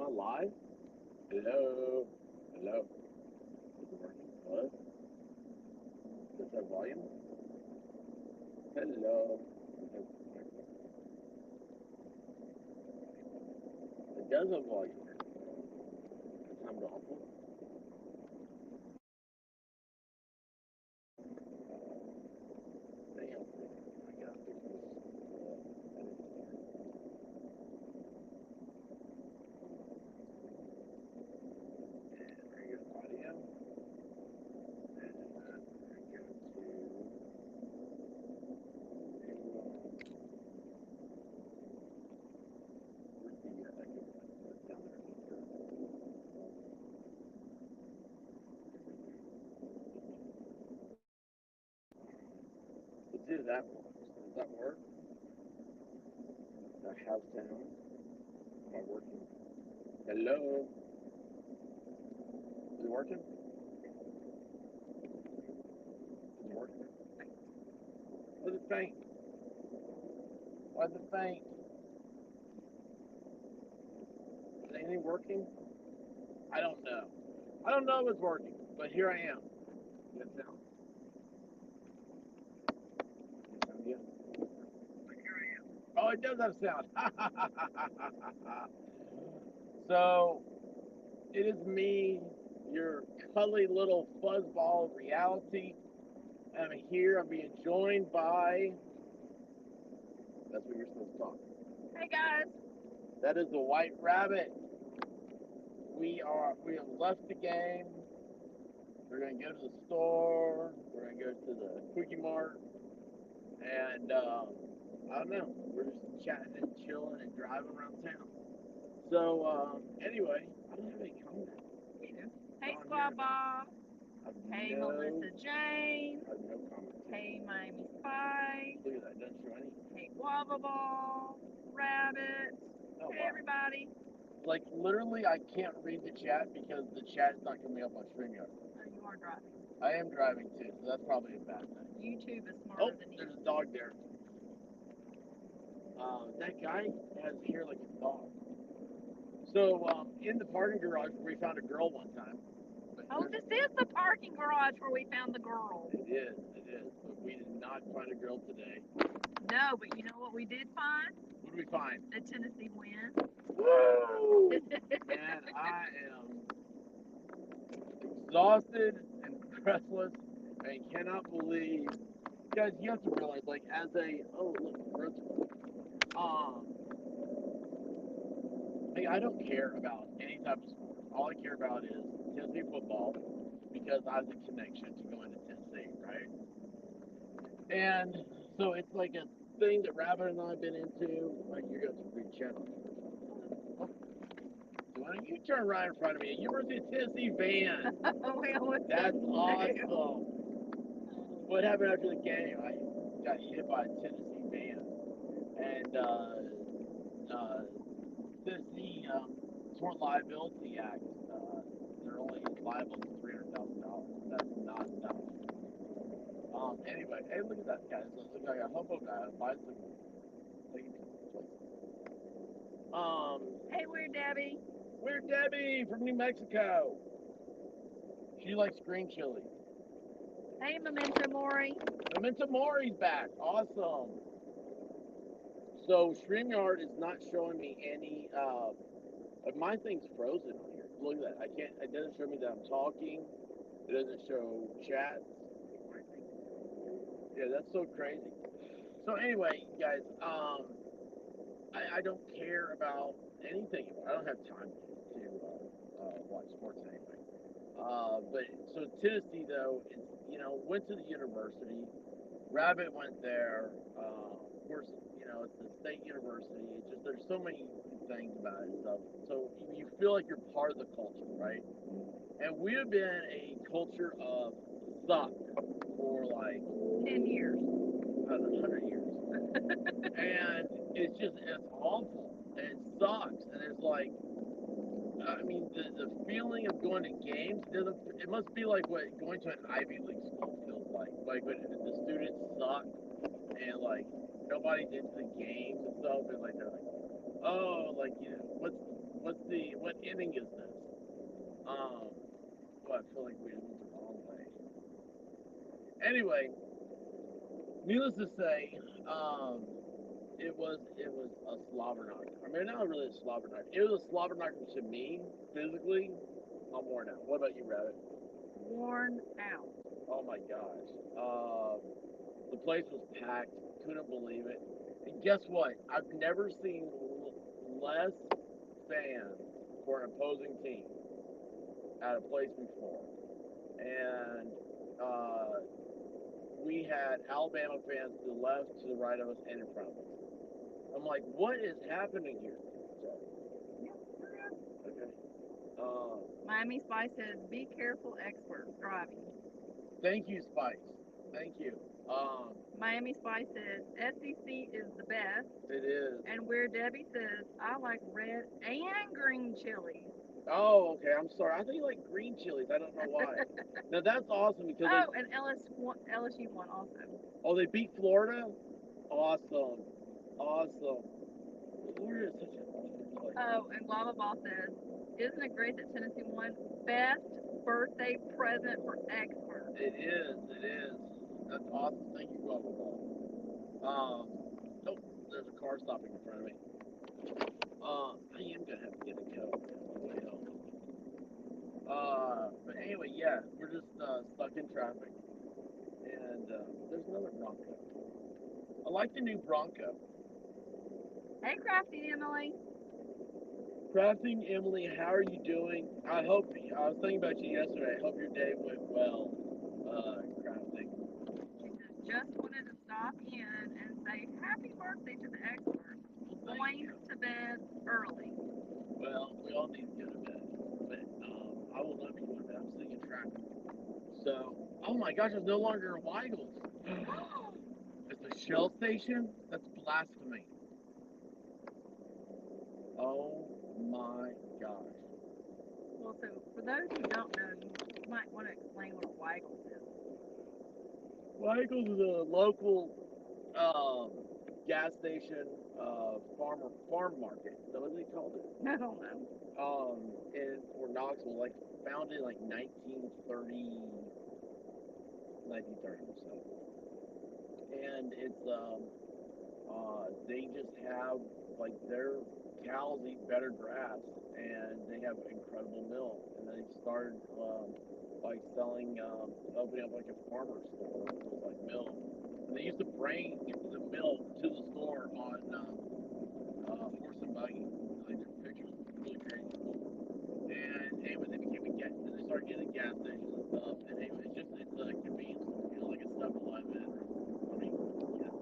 I live? Hello? Hello? Is it working? Hello? Is that volume? Hello? It does have volume. That sounds awful. Damn. I gotta fix this. And there you go, audio. And then we're going where's the echo button? Down there. Let's do that one. Does that work? The house down. Am I working? Hello? Is it working? Is it working? Why's it faint? Why's it faint? Is anything working? I don't know. I don't know if it's working, but here I am. Good sound. Good sound yet? Oh, it does have sound. So, it is me, your cuddly little fuzzball of reality. I'm here. I'm being joined by. That's what you're supposed to talk. Hey guys. That is the White Rabbit. We have left the game. We're gonna go to the store. We're gonna go to the Quickie Mart, and I don't know. We're just chatting and chilling and driving around town. So anyway, I don't have any comments. Hey On here. Squad Bob. Hey no, Melissa Jane. I have no comments. Hey Miami Spy. Look at that. Doesn't show any. Hey Guava Ball. Rabbit. Oh Hey wow. everybody. Like literally, I can't read the chat because the chat is not coming up on StreamYard. Oh, you are driving. I am driving too, so that's probably a bad thing. YouTube is smarter than you. There's a dog there. That guy has hair like a dog. So in the parking garage, we found a girl one time. Oh, this is the parking garage where we found the girl. It is. But we did not find a girl today. No, but you know what we did find? What did we find? The Tennessee win. Woo! Man, I am exhausted and breathless and cannot believe. Guys, you have to realize, like, as a look, road's full. Like, I don't care about any type of sport. All I care about is Tennessee football because I have the connection to going to Tennessee, right? And so it's like a thing that Rabbit and I have been into. Like, you're going to read chat on first. Why don't you turn right in front of me? University of Tennessee van. That's awesome. What happened after the game? I got hit by a Tennessee van. And Tennessee Tort Liability Act, they're only liable to $300,000. That's not enough. Anyway, hey, look at that guy. Looks like a hobo guy on a bicycle. Hey, Weird Debbie. Weird Debbie from New Mexico. She likes green chili. Hey, Memento Mori. Memento Mori's back. Awesome. So StreamYard is not showing me any. My thing's frozen on here. Look at that. I can't. It doesn't show me that I'm talking. It doesn't show chat. Yeah, that's so crazy. So anyway, guys, I don't care about anything. I don't have time to watch sports anyway. But so Tennessee though, it's went to the university. Rabbit went there. Of course, it's a state university. It's just there's so many things about it and stuff. So you feel like you're part of the culture, right? And we have been a culture of suck for like 10 years. about 100 years, and it's awful. And it sucks, and it's like I mean, the feeling of going to games, it must be like what going to an Ivy League school feels like. Like when the students suck and nobody into the games and stuff, and like they're like, oh, like what inning is this? Um, well, I feel like we went the wrong way. Anyway, needless to say, um, it was a slobber knocker. I mean, not really a slobber knocker. It was a slobber knocker to me physically. I'm worn out. What about you, Rabbit? Worn out. Oh my gosh. The place was packed. Couldn't believe it. And guess what? I've never seen less fans for an opposing team at a place before. And uh, we had Alabama fans to the left, to the right of us, and in front of us. I'm like, what is happening here? So, okay. Uh, Miami Spice says, "Be careful, expert driving." Thank you, Spice. Thank you. Um, Miami Spice says, "SEC is the best." it is. And Where Debbie says, "I like red and green chili." Oh, okay. I'm sorry. I think you like green chilies. I don't know why. Now that's awesome because Oh, and LSU won also. they beat Florida. Awesome, awesome. Florida is such an awesome place. Oh, and Guava Ball says, "Isn't it great that Tennessee won? Best birthday present for expert." It is. It is. That's awesome. Thank you, Bubba Ball. Oh, there's a car stopping in front of me. I am gonna have to get a coat on the way home. But anyway, yeah, we're just stuck in traffic, and there's another Bronco. I like the new Bronco. Hey, Crafty Emily. Crafting Emily, how are you doing? I was thinking about you yesterday. I hope your day went well, crafting. She says, "Just wanted to stop in and say happy birthday to the expert. Well, thank Going you. to bed early." Well, we all need to go to bed, but I will not be going to bed. I'm sitting in traffic. So, oh my gosh, it's no longer a Weigels. It's a Shell station? That's blasphemy. Oh my gosh. Well, so for those who don't know, you might want to explain what a Weigels is. Weigels is a local um, gas station, farm market. Is that what they called it? I don't know. In Fort Knoxville, like founded in like 1930 or so. And they just have like their cows eat better grass, and they have incredible milk. And they started like selling, opening up like a farmer store with like milk. And they used to bring the milk to the store on horse and buggy. Like their pictures, really crazy cool. And anyway, they became a gas. Then they started getting gas stations and stuff. And anyway, it's a convenience store, like a 7-Eleven. I mean,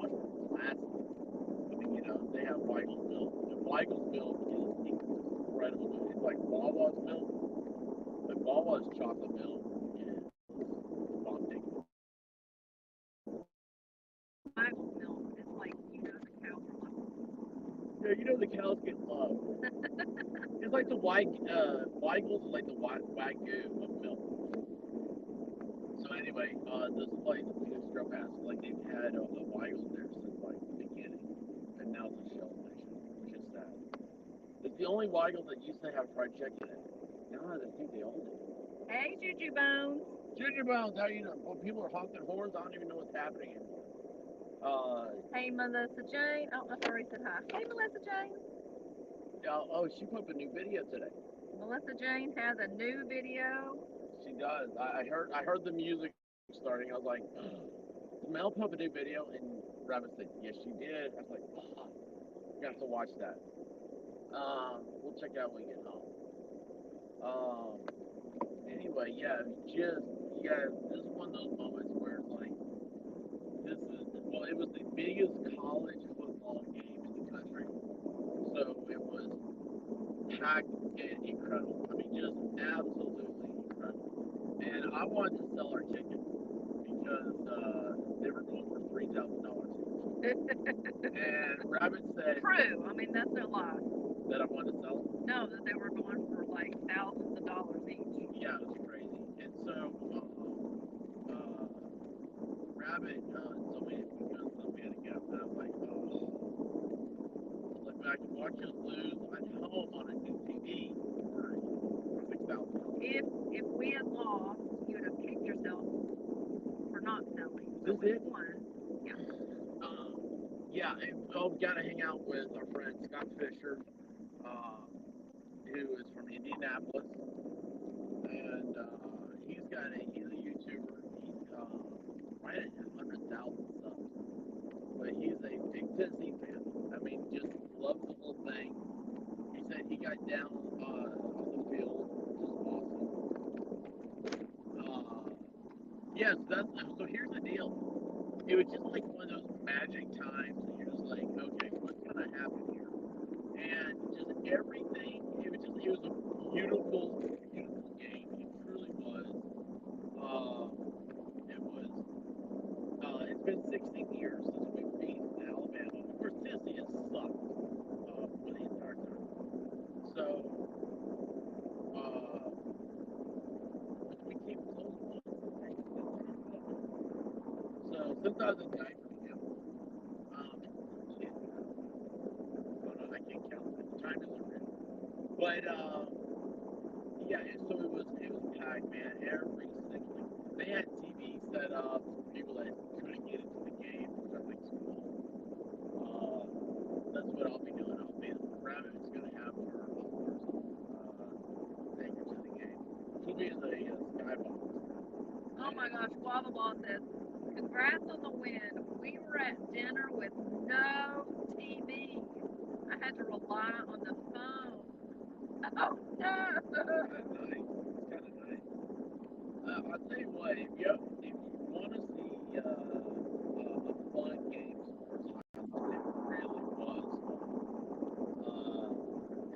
much more classy. I mean, they have Weigel's milk. And Weigel's milk is incredible. It's like Wawa's milk, but Wawa's chocolate milk is authentic. Weigels milk is like, the cows are like, Yeah, the cows get love. It's like the Weigel's is like the Wagyu of milk. So anyway, this place we just drove past, like they've had a Weigel's there since like the beginning, and now it's a Shell station, which is sad. It's the only Weigel that used to have fried chicken in it. Now I think they all do. "Hey, Juju Bones." Ginger Bones, how you know? Well, people are honking horns. I don't even know what's happening anymore. Hey, Melissa Jane. Oh, I already said hi. Hey, Melissa Jane. Oh, she put up a new video today. Melissa Jane has a new video. She does. I heard the music starting. I was like, did Mel put up a new video? And Rabbit said, yes, she did. I was like, oh, we have to watch that. We'll check it out when we get home. Anyway, yeah, this is one of those moments where it's like, it was the biggest college football game in the country. So it was packed and incredible. I mean, just absolutely incredible. And I wanted to sell our tickets because they were going for $3,000 and Rabbit said True. I mean, that's no lie. that I wanted to sell them. No, that they were going for like thousands of dollars each. Yeah, it was crazy. And so uh, Rabbit told me if we could so we had to go. And I was like, oh. I was like, I could watch us lose at home on a new TV. lost, you would have kicked yourself for not selling. Is So this when you it? won, yeah. Um, yeah, and oh, we got to hang out with our friend Scott Fisher, who is from Indianapolis, and he's a YouTuber. He's right at 100,000 subs, but he's a big Tennessee fan. I mean, just loves the whole thing. He said he got down on the field, just awesome. Yes, so here's the deal. It was just like one of those magic times, and you're just like, okay, what's gonna happen here? And just everything. It was a beautiful, beautiful game. It truly was. Um, it was. It's been 16 years since we've beaten Alabama. Of course, Tennessee has sucked for the entire time. So, we came close once. I think. So since I was in diapers, yeah. Shit. Oh no, I can't count. Time isn't real. But yeah, it was packed, man. Every single they had TV set up for people that couldn't get into the game, which I think's cool. Uh, that's what I'll be doing. I'll be Rabbit's gonna have her umpers anchors in the game. She'll be in the skybox. Oh my gosh, Guava Ball says, congrats on the win. We were at dinner with no TV. I had to rely on the phone. Oh no! Nice. It's kind of nice. I'll tell you what, if you want to see a fun game sports highlight, it really was fun.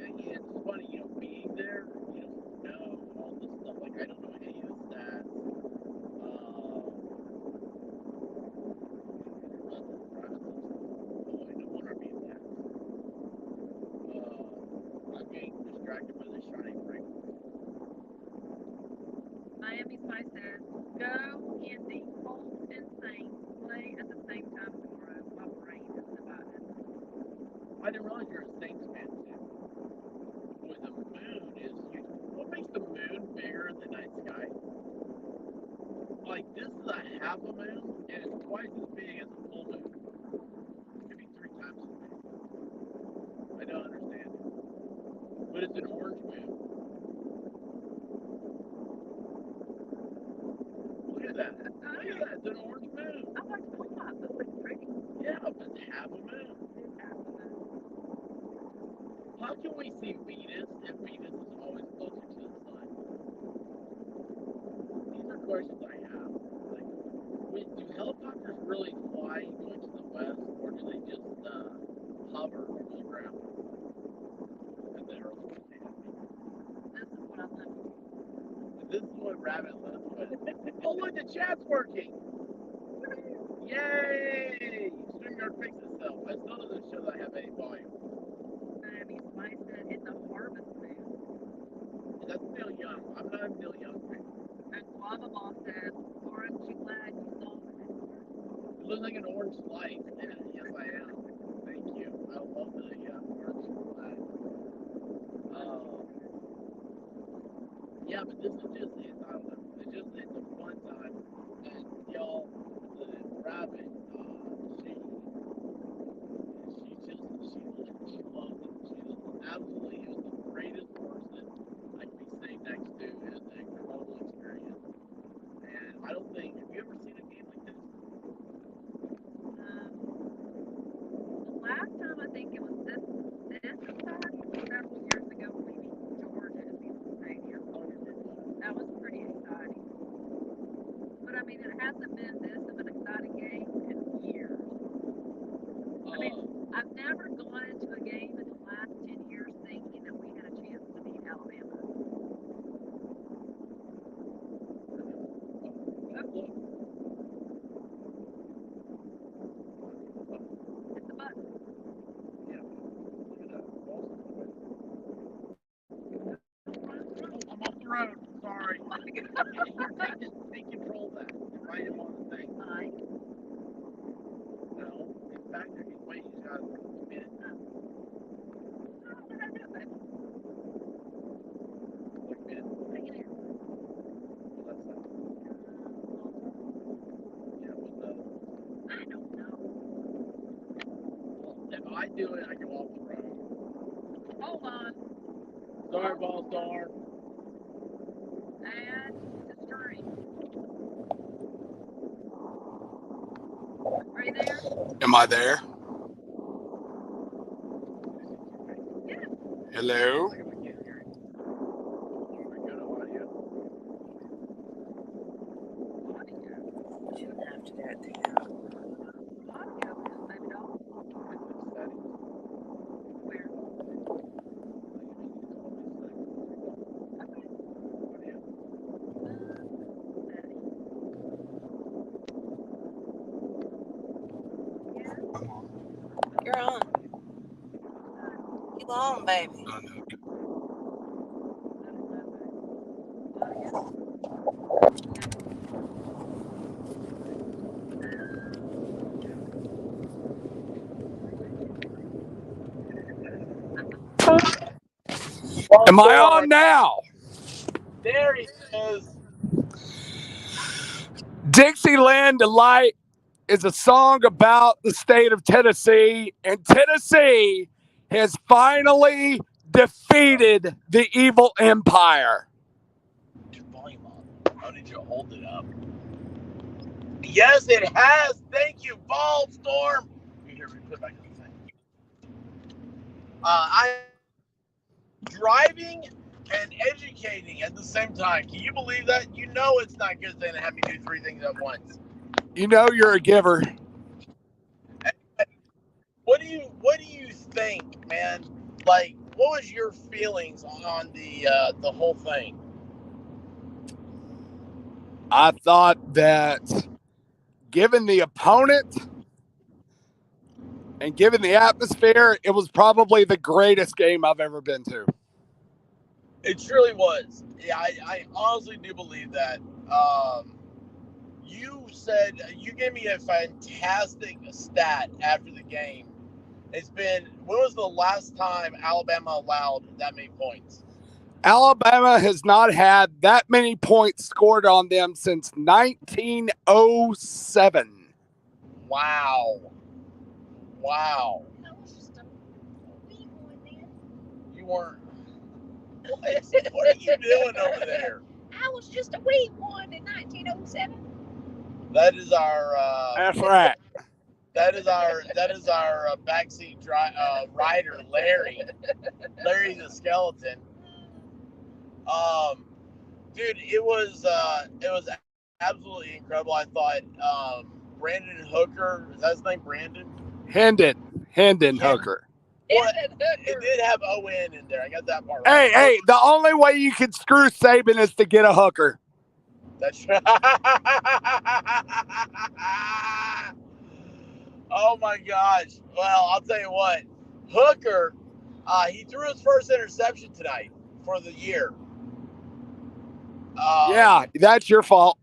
And it's funny, being there, you don't know all this stuff. Like, I don't know any of the stats. Boy, no wonder I'm being that. I'm getting distracted by the shiny break. Miami Spice says, go Indy, Colts and Saints play at the same time tomorrow. My brain is divided. I didn't realize you're a Saints fan too. Boy, the moon is huge. What makes the moon bigger than the night sky? Like, this is a half a moon, and it's twice as big as a full moon. Maybe three times as big. I don't understand it. But it's an orange moon. Look at that. Look at that. It's an orange moon. I like the one. It looks pretty. Yeah, but it's half a moon. It's half of it. How can we see Venus if Venus is always closer to the sun? These are questions I have. Like, do helicopters really fly going to the west, or do they just hover over the ground at the Earth rotation? This is what I live for. This is what Rabbit lives with. Oh, look, the chat's working! Yay! StreamYard fixed itself. I still doesn't show that I have any volume. Miami Spice said, it's a harvest moon. That's Neil Young. I'm not a Neil Young fan. And Guava Ball said, aren't you glad you saw it? It looks like an orange light, and yes, I am. Thank you. I love the orange flag. Yeah, but this is just, I don't know. It's a fun time. And y'all, the Rabbit, she loves it. She just absolutely is the greatest person I can be sitting next to. It's an incredible experience. And I don't think, have you ever seen a game like this? The last time I think it was this exciting was several years ago when we beat Georgia at Beaver Stadium. I don't remember that. That was pretty exciting. But I mean, it hasn't been this of an exciting game in years. I mean, I've never gone into a game in the last 10 years thinking that we had a chance to beat Alabama. Look. It's a button. Yeah, look at that. Oh, I'm off the road. Sorry. Oh my God. Here, take control of that. Invite him on the thing. Mike. No, he's back there. He's waiting. He's got a minute. I do it. I go off the road. Hold on. Sorry, ball storm. Add to stream. Are you there? Am I there? Yes. Hello? I can't hear you. Are we good on audio? Audio. Shouldn't have to do it through that. Audio is maybe off. Where? You're on. You on, baby. Am I on now? There he is. Dixieland Delight is a song about the state of Tennessee, and Tennessee has finally defeated the evil empire. Your volume up. How did you hold it up? Yes, it has. Thank you, Ball Storm. Here, we put back on the thing. I'm driving and educating at the same time. Can you believe that? You know it's not a good thing to have me do three things at once. You know you're a giver. What do you think, man? Like, what was your feelings on the whole thing? I thought that given the opponent and given the atmosphere, it was probably the greatest game I've ever been to. It truly was. Yeah, I honestly do believe that. You gave me a fantastic stat after the game. When was the last time Alabama allowed that many points? Alabama has not had that many points scored on them since 1907. Wow. You weren't. What are you doing over there? I was just a wee one in 1907. That is our. That's right. That is our backseat rider, Larry. Larry the skeleton. Dude, it was absolutely incredible. I thought Brandon Hooker, is that his name, Brandon? Hendon Hooker. Well, it did have ON in there. I got that part right. Hey, the only way you can screw Saban is to get a hooker. That's right. Oh my gosh. Well, I'll tell you what. Hooker, he threw his first interception tonight for the year. Yeah, that's your fault.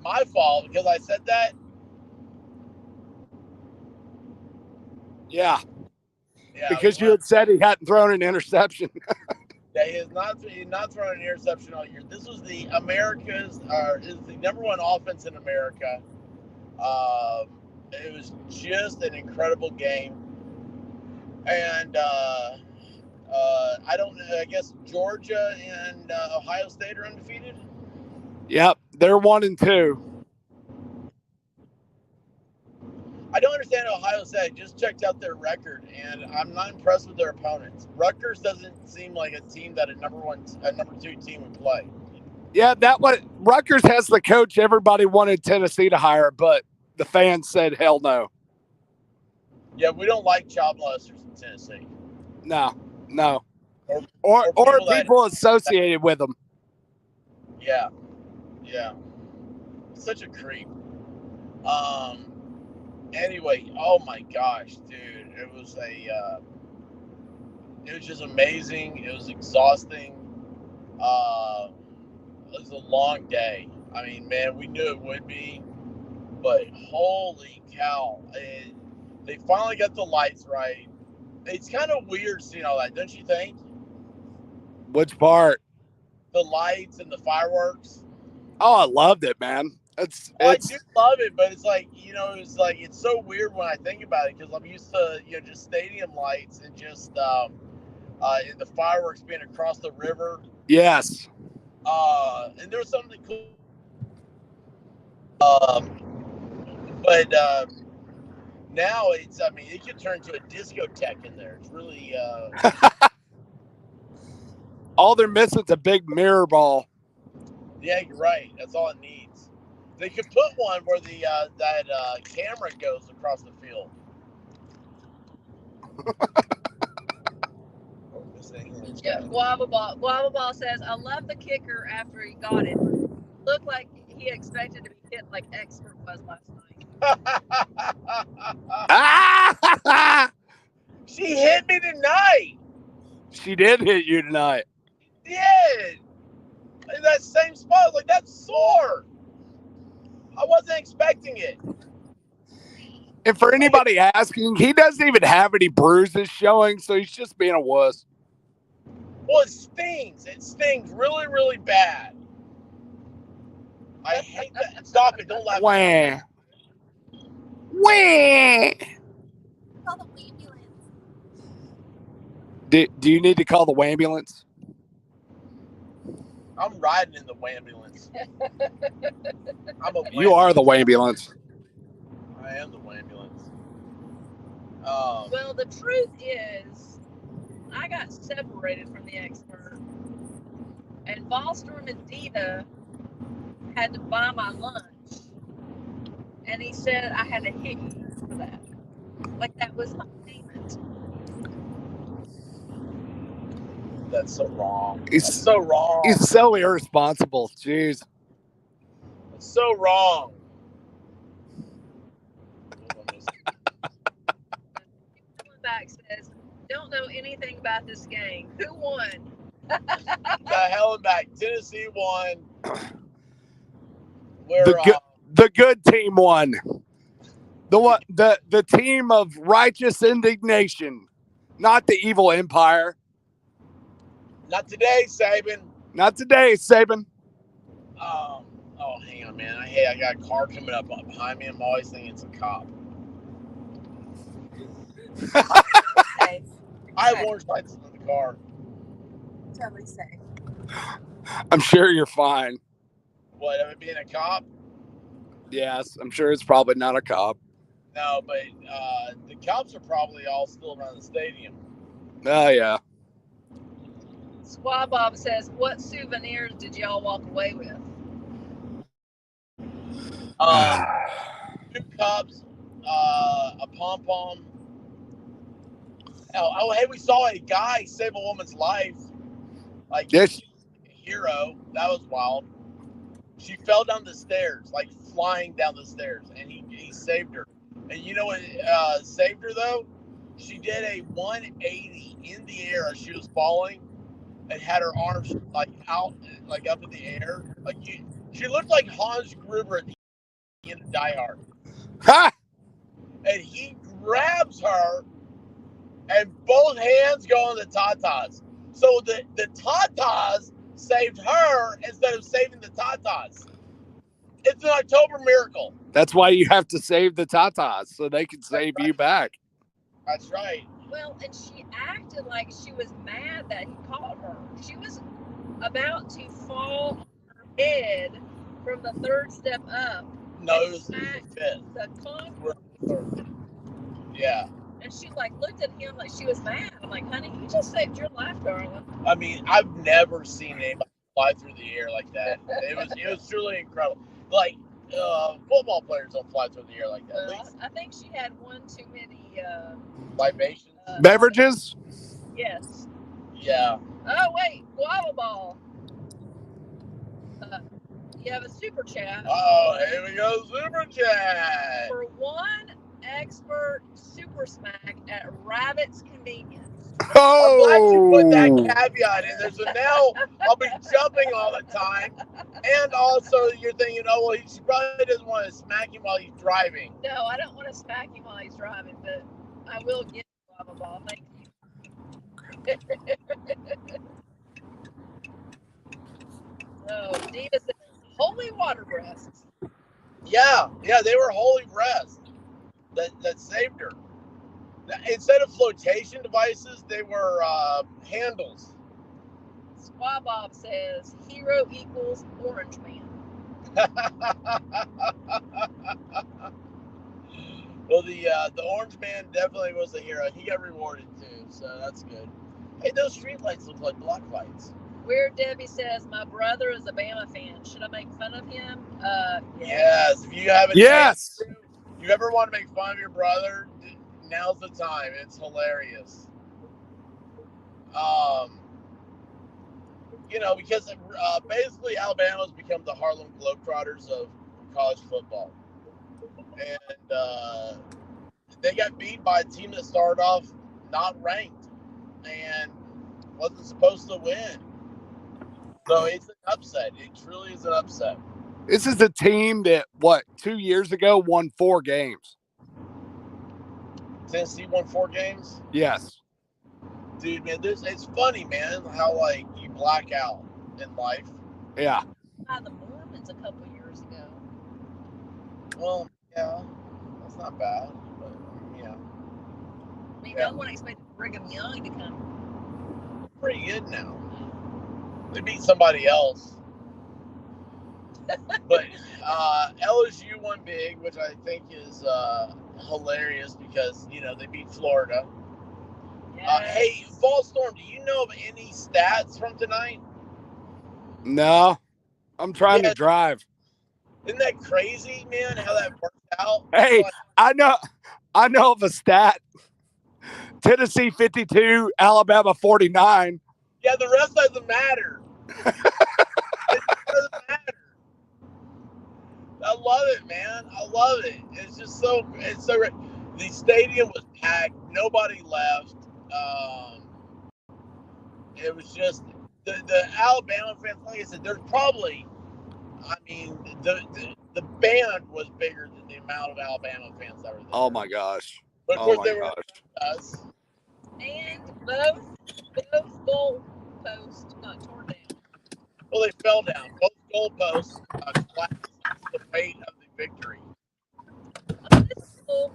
My fault because I said that. Yeah. Because you had said he hadn't thrown an interception. Yeah, he has not thrown an interception all year. This was is the number one offense in America. It was just an incredible game, and I guess Georgia and Ohio State are undefeated. Yep, they're 1-2. I don't understand Ohio State. I just checked out their record, and I'm not impressed with their opponents. Rutgers doesn't seem like a team that a number two team would play. Yeah, Rutgers has the coach everybody wanted Tennessee to hire, but the fans said hell no. Yeah, we don't like child molesters in Tennessee. No. Or people associated with them. Yeah. Such a creep. Anyway, oh my gosh, dude, it was just amazing. It was exhausting. It was a long day. I mean, man, we knew it would be, but holy cow! They finally got the lights right. It's kind of weird seeing all that, don't you think? Which part? The lights and the fireworks. Oh, I loved it, man. I do love it, but it's like, it's so weird when I think about it because I'm used to, just stadium lights and just the fireworks being across the river. Yes. And there was something cool. But now it could turn to a discotheque in there. It's really. All they're missing is a big mirror ball. Yeah, you're right. That's all it needs. They could put one where that camera goes across the field. Yeah, Guava Ball says, I love the kicker after he got it. Looked like he expected to be hit like Expert was last night. She hit me tonight. She did hit you tonight. She did. In that same spot. Like, that's sore. I wasn't expecting it. And for anybody asking, he doesn't even have any bruises showing, so he's just being a wuss. Well, it stings. It stings really, really bad. I hate that. Stop it. Don't laugh. Wah. Wah. Call the ambulance. Do you need to call the ambulance? I'm riding in the ambulance. You are the ambulance. I am the ambulance. Well, the truth is, I got separated from the Expert, and Ballstorm and Dita had to buy my lunch, and he said I had to hit you for that. Like that was my payment. That's so wrong. That's so wrong. He's so irresponsible. Jeez. It's so wrong. Back says, don't know anything about this game. Who won? The hell back. Tennessee won. Where, the good team won. The team of righteous indignation, not the evil empire. Not today, Saban. Not today, Saban. Oh, hang on, man. I got a car coming up behind me. I'm always thinking it's a cop. I have orange lights in the car. Totally safe. I'm sure you're fine. What, of it being a cop? Yes, I'm sure it's probably not a cop. No, but the cops are probably all still around the stadium. Oh, yeah. Squad Bob says, what souvenirs did y'all walk away with? 2 cups, a pom-pom. Oh, hey, we saw a guy save a woman's life. Like, yes. A hero. That was wild. She fell down the stairs, like flying down the stairs, and he saved her. And you know what saved her, though? She did a 180 in the air as she was falling and had her arms, like, out, like, up in the air. Like, she looked like Hans Gruber at the end of Die Hard. Ha! And he grabs her, and both hands go on the tatas. So the tatas saved her instead of saving the tatas. It's an October miracle. That's why you have to save the tatas so they can save you back. That's right. Well, and she acted like she was mad that he caught her. She was about to fall on her head from the 3rd step up. No, it was the 5th. The concrete. Yeah. And she looked at him like she was mad. I'm like, honey, you just saved your life, darling. I mean, I've never seen anybody fly through the air like that. It was truly incredible. Like, football players don't fly through the air like that. Well, I think she had one too many libations. Beverages? Yes. Yeah. Oh wait, guava ball. You have a super chat. Oh, here we go, super chat. For one expert super smack at Rabbit's Convenience. Oh, I'm glad you put that caveat in there. So now I'll be jumping all the time. And also you're thinking, oh, well, she probably doesn't want to smack him while he's driving. No, I don't want to smack him while he's driving, but I will give you guava ball. Thank you. Oh, Dita says, holy water breasts. Yeah, they were holy rest that saved her. Instead of flotation devices, they were handles. Squaw Bob says hero equals orange man. Well, the orange man definitely was a hero. He got rewarded too, so that's good. Hey, those street lights look like block lights. Weird Debbie says my brother is a Bama fan. Should I make fun of him? Yes. If you have a Yes. chance, if you ever want to make fun of your brother, now's the time. It's hilarious. Because basically Alabama's become the Harlem Globetrotters of college football, and they got beat by a team that started off not ranked and wasn't supposed to win. So it's an upset. It truly is an upset. This is a team that, 2 years ago won 4 games. Tennessee won 4 games. Yes. Dude, man, it's funny, man, how like you black out in life. Yeah. By the Mormons a couple years ago. Well, yeah, that's not bad, but yeah. I mean, no one expected Brigham Young to come. Pretty good now. They beat somebody else. But LSU won big, which I think is hilarious because, they beat Florida. Yes. Hey, Ballstorm, do you know of any stats from tonight? No, I'm trying to drive. Isn't that crazy, man, how that worked out? Hey, I know of a stat. Tennessee 52, Alabama 49. Yeah, the rest doesn't matter. It doesn't matter. I love it, man. I love it. It's just so great. The stadium was packed. Nobody left. It was just the Alabama fans. Like I said, there's probably, the band was bigger than the amount of Alabama fans that were there. Oh my gosh! But of course they were us. And both goal posts got torn down. Well, they fell down. Both goal posts collapsed the weight of the victory.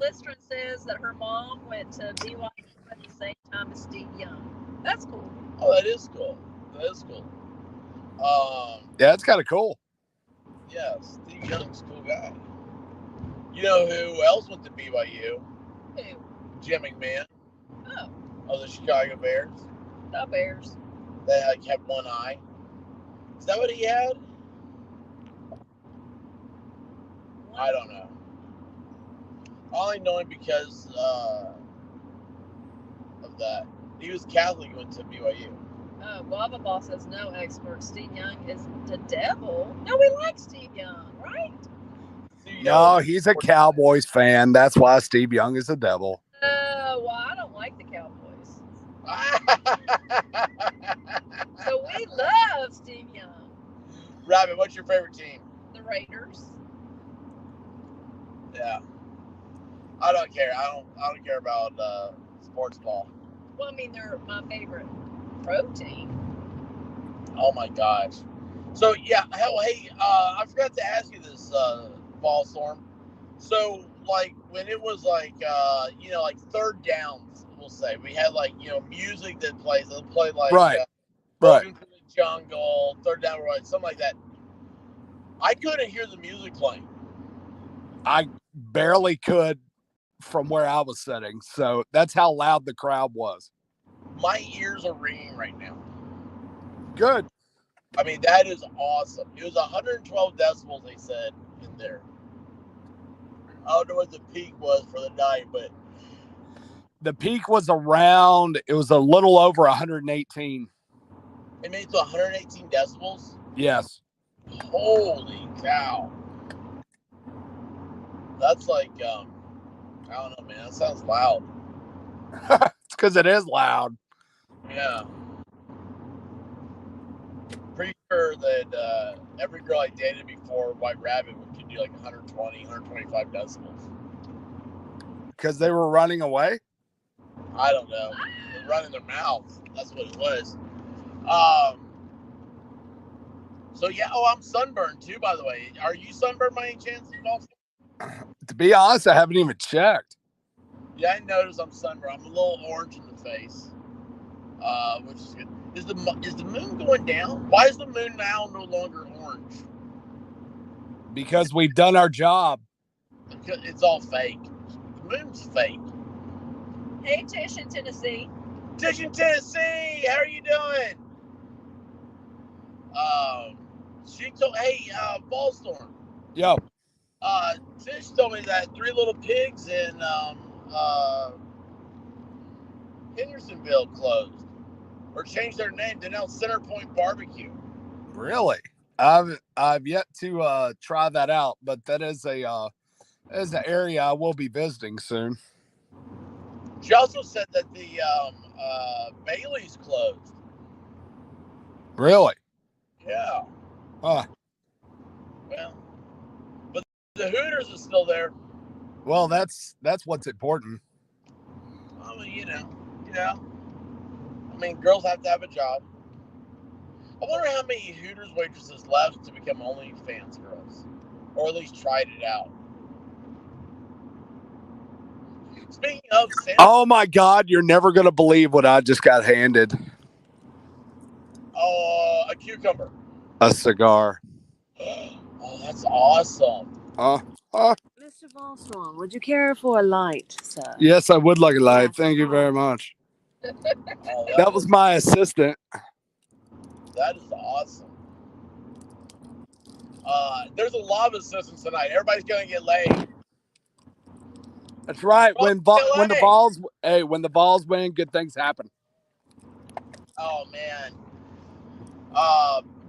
Listrin says that her mom went to BYU at the same time as Steve Young. That's cool. Oh, that is cool. Yeah, it's kind of cool. Yeah, Steve Young's a cool guy. You know who else went to BYU? Who? Jim McMahon. Oh. Of the Chicago Bears. The Bears. They had one eye. Is that what he had? I don't know. I only know him because of that. He was Catholic and went to BYU. Guava Ball says no expert. Steve Young is the devil. No, we like Steve Young, right? No, he's a Cowboys fan. That's why Steve Young is the devil. Well, I don't like the Cowboys. So we love Steve Young. Rabbit, what's your favorite team? The Raiders. Yeah. I don't care. I don't care about sports ball. Well, I mean, they're my favorite pro team. Oh my gosh. So yeah, hey, I forgot to ask you this, Ballstorm. So like when it was like like third downs, we'll say we had like music that plays. They'll play like right. Welcome to the Jungle, third down, right, something like that. I couldn't hear the music playing. I barely could from where I was sitting, so that's how loud the crowd was. My ears are ringing right now. Good. I mean, that is awesome. It was 112 decibels, they said, in there. I don't know what the peak was for the night, but the peak was around, it was a little over 118. It made it to 118 decibels? Yes. Holy cow. That's like, I don't know, man. That sounds loud. It's because it is loud. Yeah. Pretty sure that every girl I dated before White Rabbit could do like 120, 125 decibels. Because they were running away? I don't know. They're running their mouths. That's what it was. So yeah, oh, I'm sunburned too. By the way, are you sunburned by any chance, Baltimore? To be honest, I haven't even checked. Yeah, I noticed I'm sunburned. I'm a little orange in the face, which is good. Is the moon going down? Why is the moon now no longer orange? Because we've done our job. It's all fake. The moon's fake. Hey, Tish in Tennessee. Tish in Tennessee, how are you doing? She told, hey, Ballstorm. Yo. Tish told me that Three Little Pigs in Hendersonville closed or changed their name to now Center Point Barbecue. Really? I've yet to try that out, but that is an area I will be visiting soon. She also said that the Bailey's closed. Really? Yeah. Huh. Well, but the Hooters is still there. Well, that's what's important. I mean, you know. I mean, girls have to have a job. I wonder how many Hooters waitresses left to become OnlyFans girls, or at least tried it out. Speaking of Santa, oh my God, you're never gonna believe what I just got handed. A cucumber. A cigar. Oh, that's awesome. Mr. Volstrom, would you care for a light, sir? Yes, I would like a light. Thank you very much. Oh, that was my assistant. That is awesome. There's a lot of assistants tonight. Everybody's gonna get laid. That's right. When the Vols win, good things happen. Oh man.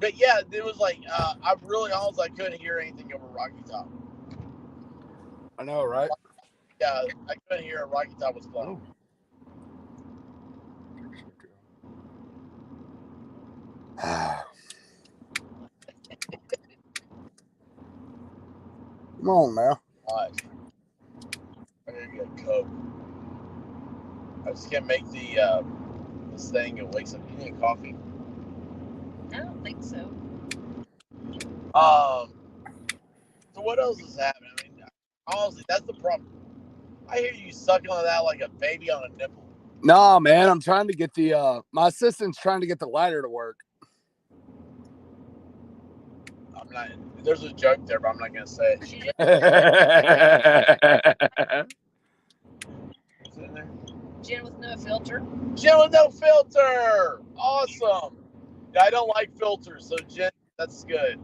But yeah, it was like I really almost I couldn't hear anything over Rocky Top. I know, right? Yeah, I couldn't hear it. Rocky Top was playing. Come on now. I gotta get a Coke. I just can't make this thing. It wakes up. You need coffee? I don't think so. So what else is happening? I mean, honestly, that's the problem. I hear you sucking on that like a baby on a nipple. No, man, I'm trying to get my assistant's trying to get the lighter to work. I'm not. There's a joke there, but I'm not gonna say it. What's in there? Gin with no filter. Gin with no filter. Awesome. Yeah, I don't like filters, so gin. That's good.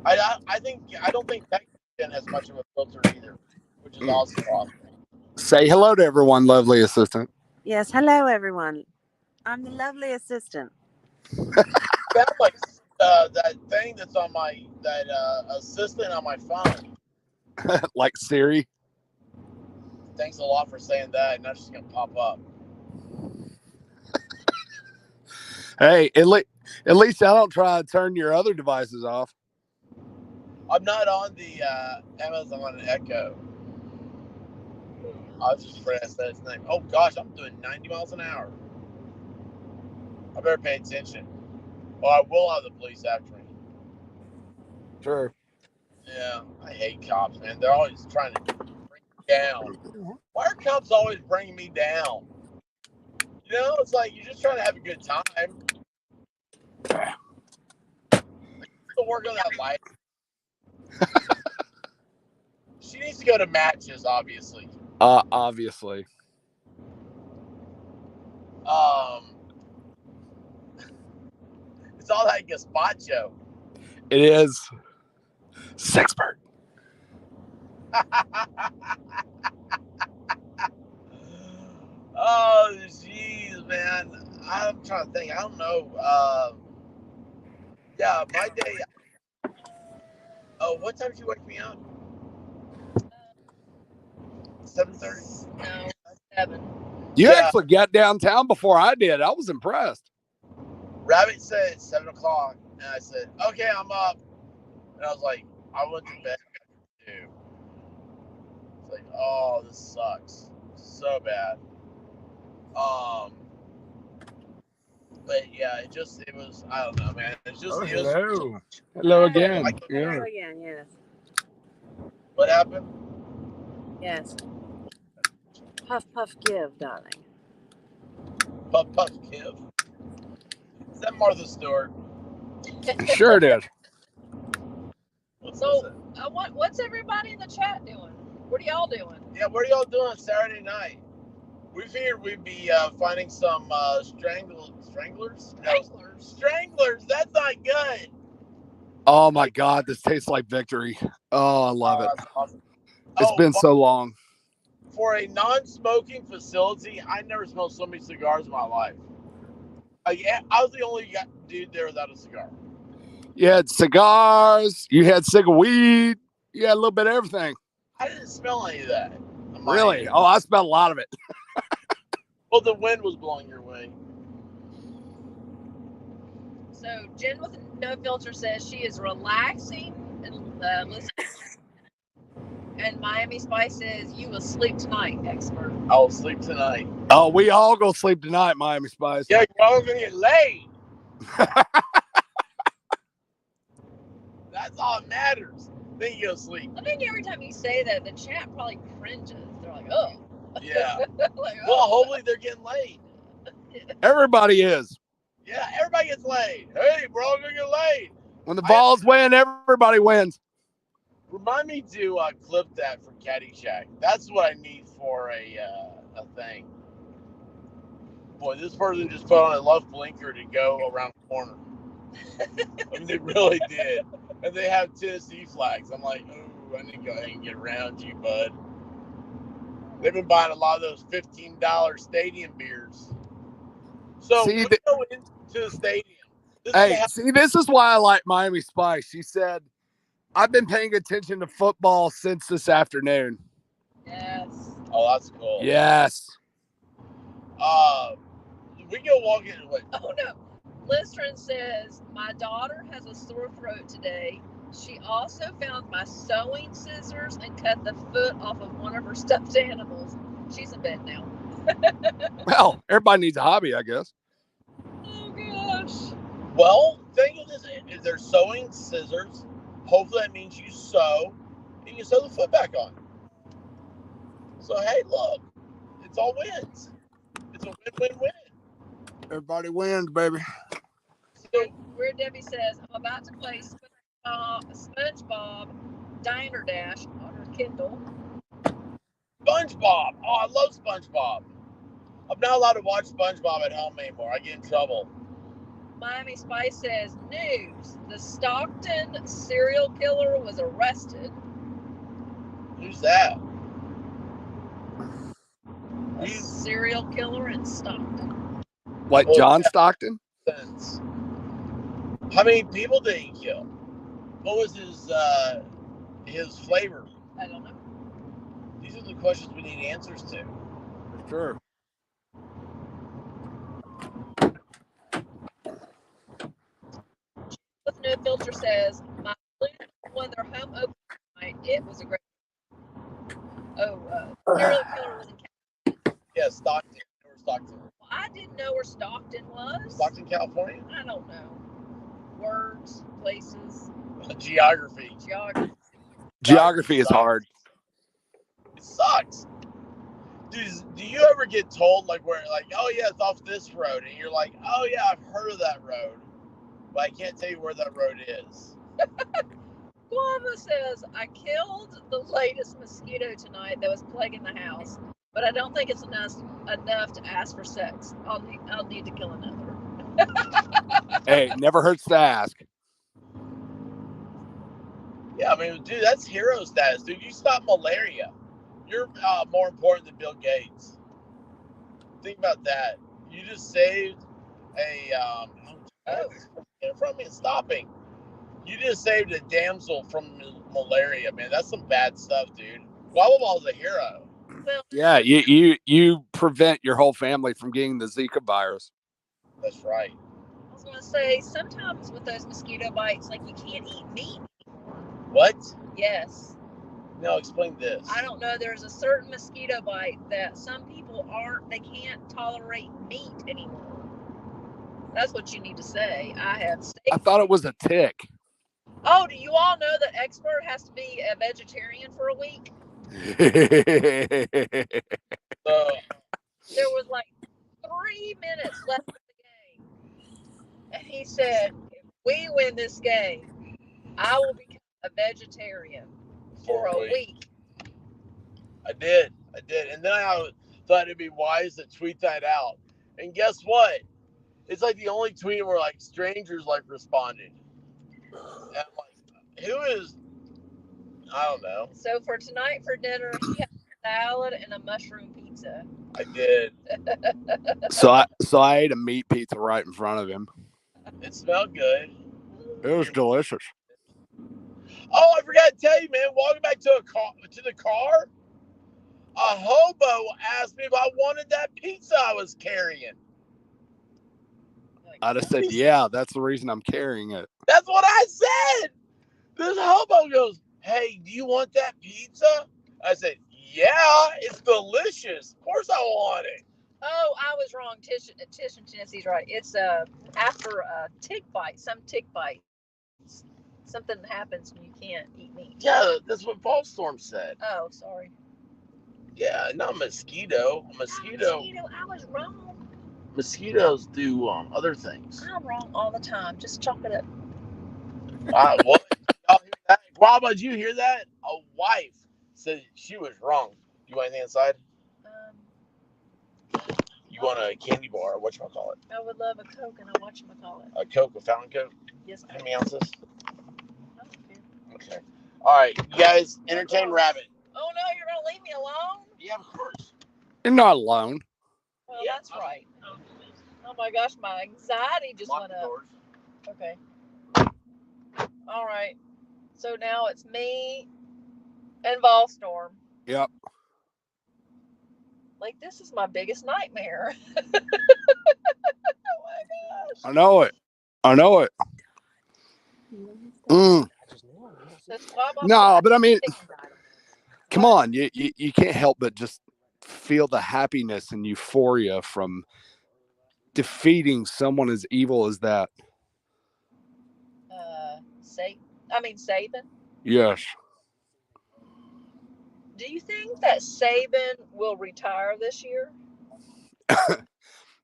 I don't think gin has much of a filter either, which is also awesome. Say hello to everyone, lovely assistant. Yes, hello everyone. I'm the lovely assistant. Sounds like that thing that's on that assistant on my phone. Like Siri. Thanks a lot for saying that. Now she's gonna pop up. Hey, at least I don't try to turn your other devices off. I'm not on the Amazon Echo. I was just afraid I said its name. Oh gosh, I'm doing 90 miles an hour. I better pay attention. Well, I will have the police after me. Sure. Yeah, I hate cops, man. They're always trying to bring me down. Why are cops always bringing me down? You know, it's like you're just trying to have a good time. To work on that light. She needs to go to matches, obviously. Obviously. It's all that gazpacho. It is. Sexpert. Oh, jeez, man. I'm trying to think. I don't know. Yeah, my day. Oh, what time did you wake me up? 7:30. No, 7. You actually got downtown before I did. I was impressed. Rabbit said 7 o'clock, and I said, "Okay, I'm up." And I was like, I went to bed after 2. It's like, oh, this sucks so bad. But yeah, it was. I don't know, man. It's just. Oh, It was. hello. Hello again. Like, Yeah. Hello again, yes. what happened? Yes. Puff, puff, give, darling. Puff Puff Kiv. Is that Martha Stewart? Sure it is. What's So, this? what's everybody in the chat doing? What are y'all doing? Yeah, what are y'all doing Saturday night? We figured we'd be finding some stranglers. Stranglers. Stranglers. That's not good. Oh my God, this tastes like victory. Oh, I love it. That's awesome. It's been so long. For a non-smoking facility, I never smelled so many cigars in my life. I was the only dude there without a cigar. You had cigars, you had cigar weed, you had a little bit of everything. I didn't smell any of that. Really? Oh, I smelled a lot of it. Well, the wind was blowing your way. So Jen with no filter says she is relaxing and listening. And Miami Spice says you will sleep tonight, expert. I'll sleep tonight. Oh, we all go sleep tonight, Miami Spice. Yeah, you're all gonna get laid. That's all that matters. Then you go sleep. I think every time you say that, the chat probably cringes. They're like, oh. Yeah. Like, Well, hopefully they're getting laid. Everybody is. Yeah, everybody gets laid. Hey, we're all gonna get laid. When the Vols win, everybody wins. Remind me to clip that from Caddyshack. That's what I need for a thing. Boy, this person just put on a left blinker to go around the corner. I mean, they really did. And they have Tennessee flags. I'm like, oh, I need to go ahead and get around you, bud. They've been buying a lot of those $15 stadium beers. So we go into the stadium. This is why I like Miami Spice. She said, I've been paying attention to football since this afternoon. Yes. Oh, that's cool. Yes. We go walk in. Wait. Oh, no. Listrin says, my daughter has a sore throat today. She also found my sewing scissors and cut the foot off of one of her stuffed animals. She's in bed now. Well, everybody needs a hobby, I guess. Oh, gosh. Well, thing is they're sewing scissors. Hopefully that means you sew and you sew the foot back on. So, hey, look, it's all wins. It's a win-win-win. Everybody wins, baby. So, Weird Debbie says, I'm about to play SpongeBob Diner Dash on her Kindle. SpongeBob. Oh, I love SpongeBob. I'm not allowed to watch SpongeBob at home anymore. I get in trouble. Miami Spice says, news. The Stockton serial killer was arrested. Who's that? A serial killer in Stockton. Like John Stockton? How many people did he kill? What was his flavor? I don't know. These are the questions we need answers to. For sure. With No Filter says, my when their home opened tonight, it was a great. Serial killer was in California. Yeah, Stockton. Stockton. Well, I didn't know where Stockton was. Stockton, California? I don't know. Words, places. Geography. Geography is hard. It sucks. Do you ever get told oh yeah, it's off this road, and you're like, oh yeah, I've heard of that road, but I can't tell you where that road is. Guava says, I killed the latest mosquito tonight that was plaguing the house, but I don't think it's enough to ask for sex. I'll need to kill another. Hey, never hurts to ask. Yeah, I mean, dude, that's hero status, dude. You stop malaria. You're more important than Bill Gates. Think about that. You just saved get from me and stopping. You just saved a damsel from malaria, man. That's some bad stuff, dude. Guava's a hero. Yeah, you prevent your whole family from getting the Zika virus. That's right. I was going to say, sometimes with those mosquito bites, you can't eat meat. What? Yes. No, explain this. I don't know. There's a certain mosquito bite that some people they can't tolerate meat anymore. That's what you need to say. I have steak. I thought it was a tick. Oh, do you all know that Expert has to be a vegetarian for a week? There was like 3 minutes left of the game. And he said, if we win this game, I will become a vegetarian for a week. I did. And then I thought it'd be wise to tweet that out. And guess what? It's like the only tweet where like strangers like responded. And I'm like, who is, I don't know. So for tonight for dinner, he had a salad and a mushroom pizza. I did. So I ate a meat pizza right in front of him. It smelled good. It was delicious. Oh, I forgot to tell you, man. Walking back to the car, a hobo asked me if I wanted that pizza I was carrying. I'd have said, yeah, that's the reason I'm carrying it. That's what I said. This hobo goes, hey, do you want that pizza? I said, yeah, it's delicious. Of course I want it. Oh, I was wrong. Tish in Tennessee's right. It's after a tick bite, some tick bites. Something happens when you can't eat meat. Yeah, that's what Ballstorm said. Oh, sorry. Yeah, not mosquito. Mosquito. I was wrong. Mosquitoes do other things. I'm wrong all the time. Just chalk it up. What? Y'all hear that? Guava, did you hear that? A wife said she was wrong. You want anything inside? You want a candy bar? Whatchamacallit? I would love a Coke and a whatchamacallit. A Coke, a fountain Coke? Yes, How many ounces? I don't care. Okay. All right, you guys, entertain Rabbit. Oh, no, you're going to leave me alone? Yeah, of course. You're not alone. Well, yeah, that's right. Oh, my gosh, my anxiety just went up. Doors. Okay. All right. So now it's me and Volstorm. Yep. Like, this is my biggest nightmare. Oh, my gosh. I know it. Mm. No, but I mean, come on. You can't help but just feel the happiness and euphoria from defeating someone as evil as that. Saban? Yes. Do you think that Saban will retire this year?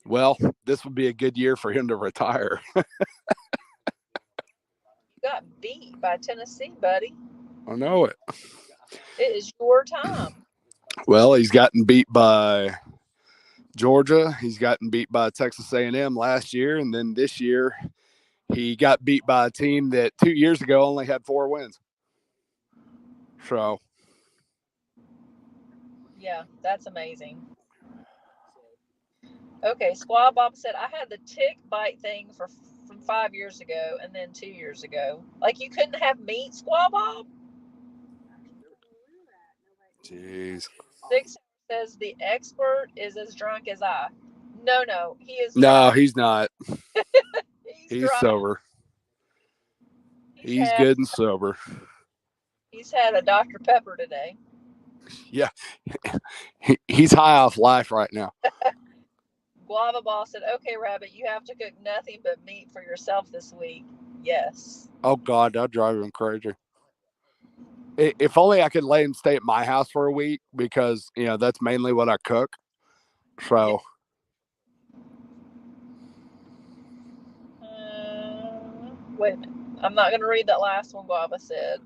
Well, this would be a good year for him to retire. You got beat by Tennessee, buddy. I know it. It is your time. Well, he's gotten beat by Georgia. He's gotten beat by Texas A&M last year, and then this year he got beat by a team that 2 years ago only had 4 wins. So, yeah, that's amazing. Okay, Squad Bob said, I had the tick bite thing from 5 years ago and then 2 years ago. Like, you couldn't have meat, Squad Bob? jeez. Six says the expert is as drunk as I. No, he is No, not. he's not. He's sober. He's good and sober. He's had a Dr. Pepper today. Yeah. He's high off life right now. Guava Ball said, okay, Rabbit, you have to cook nothing but meat for yourself this week. Yes. Oh, God, that'd drive him crazy. If only I could let him stay at my house for a week because, that's mainly what I cook. So. Wait a minute. I'm not going to read that last one Guava said.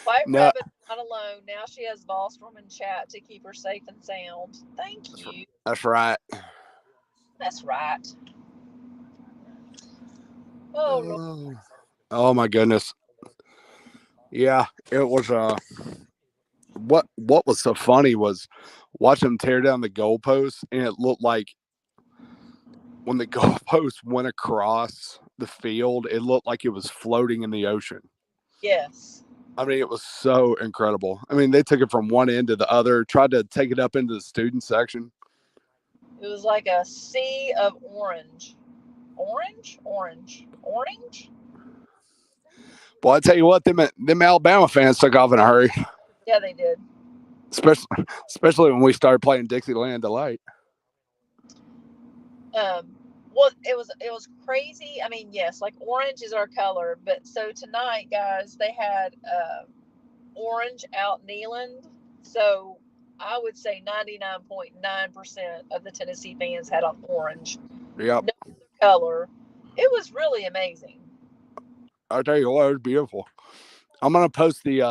White No. Rabbit's not alone. Now she has Volstrom in chat to keep her safe and sound. Thank you. That's right. That's right. Oh, Lord. Oh my goodness. Yeah, it was what was so funny was watching them tear down the goalposts, and it looked like when the goalpost went across the field, it looked like it was floating in the ocean. Yes. I mean, it was so incredible. I mean, they took it from one end to the other, tried to take it up into the student section. It was like a sea of orange. Orange? Well, I tell you what, them Alabama fans took off in a hurry. Yeah, they did. especially especially when we started playing Dixieland Delight. Well, it was crazy. I mean, yes, like orange is our color, but so tonight, guys, they had orange out Neyland. So I would say 99.9% of the Tennessee fans had on orange, Yep. no other color. It was really amazing. I tell you what, it was beautiful. I'm gonna post the.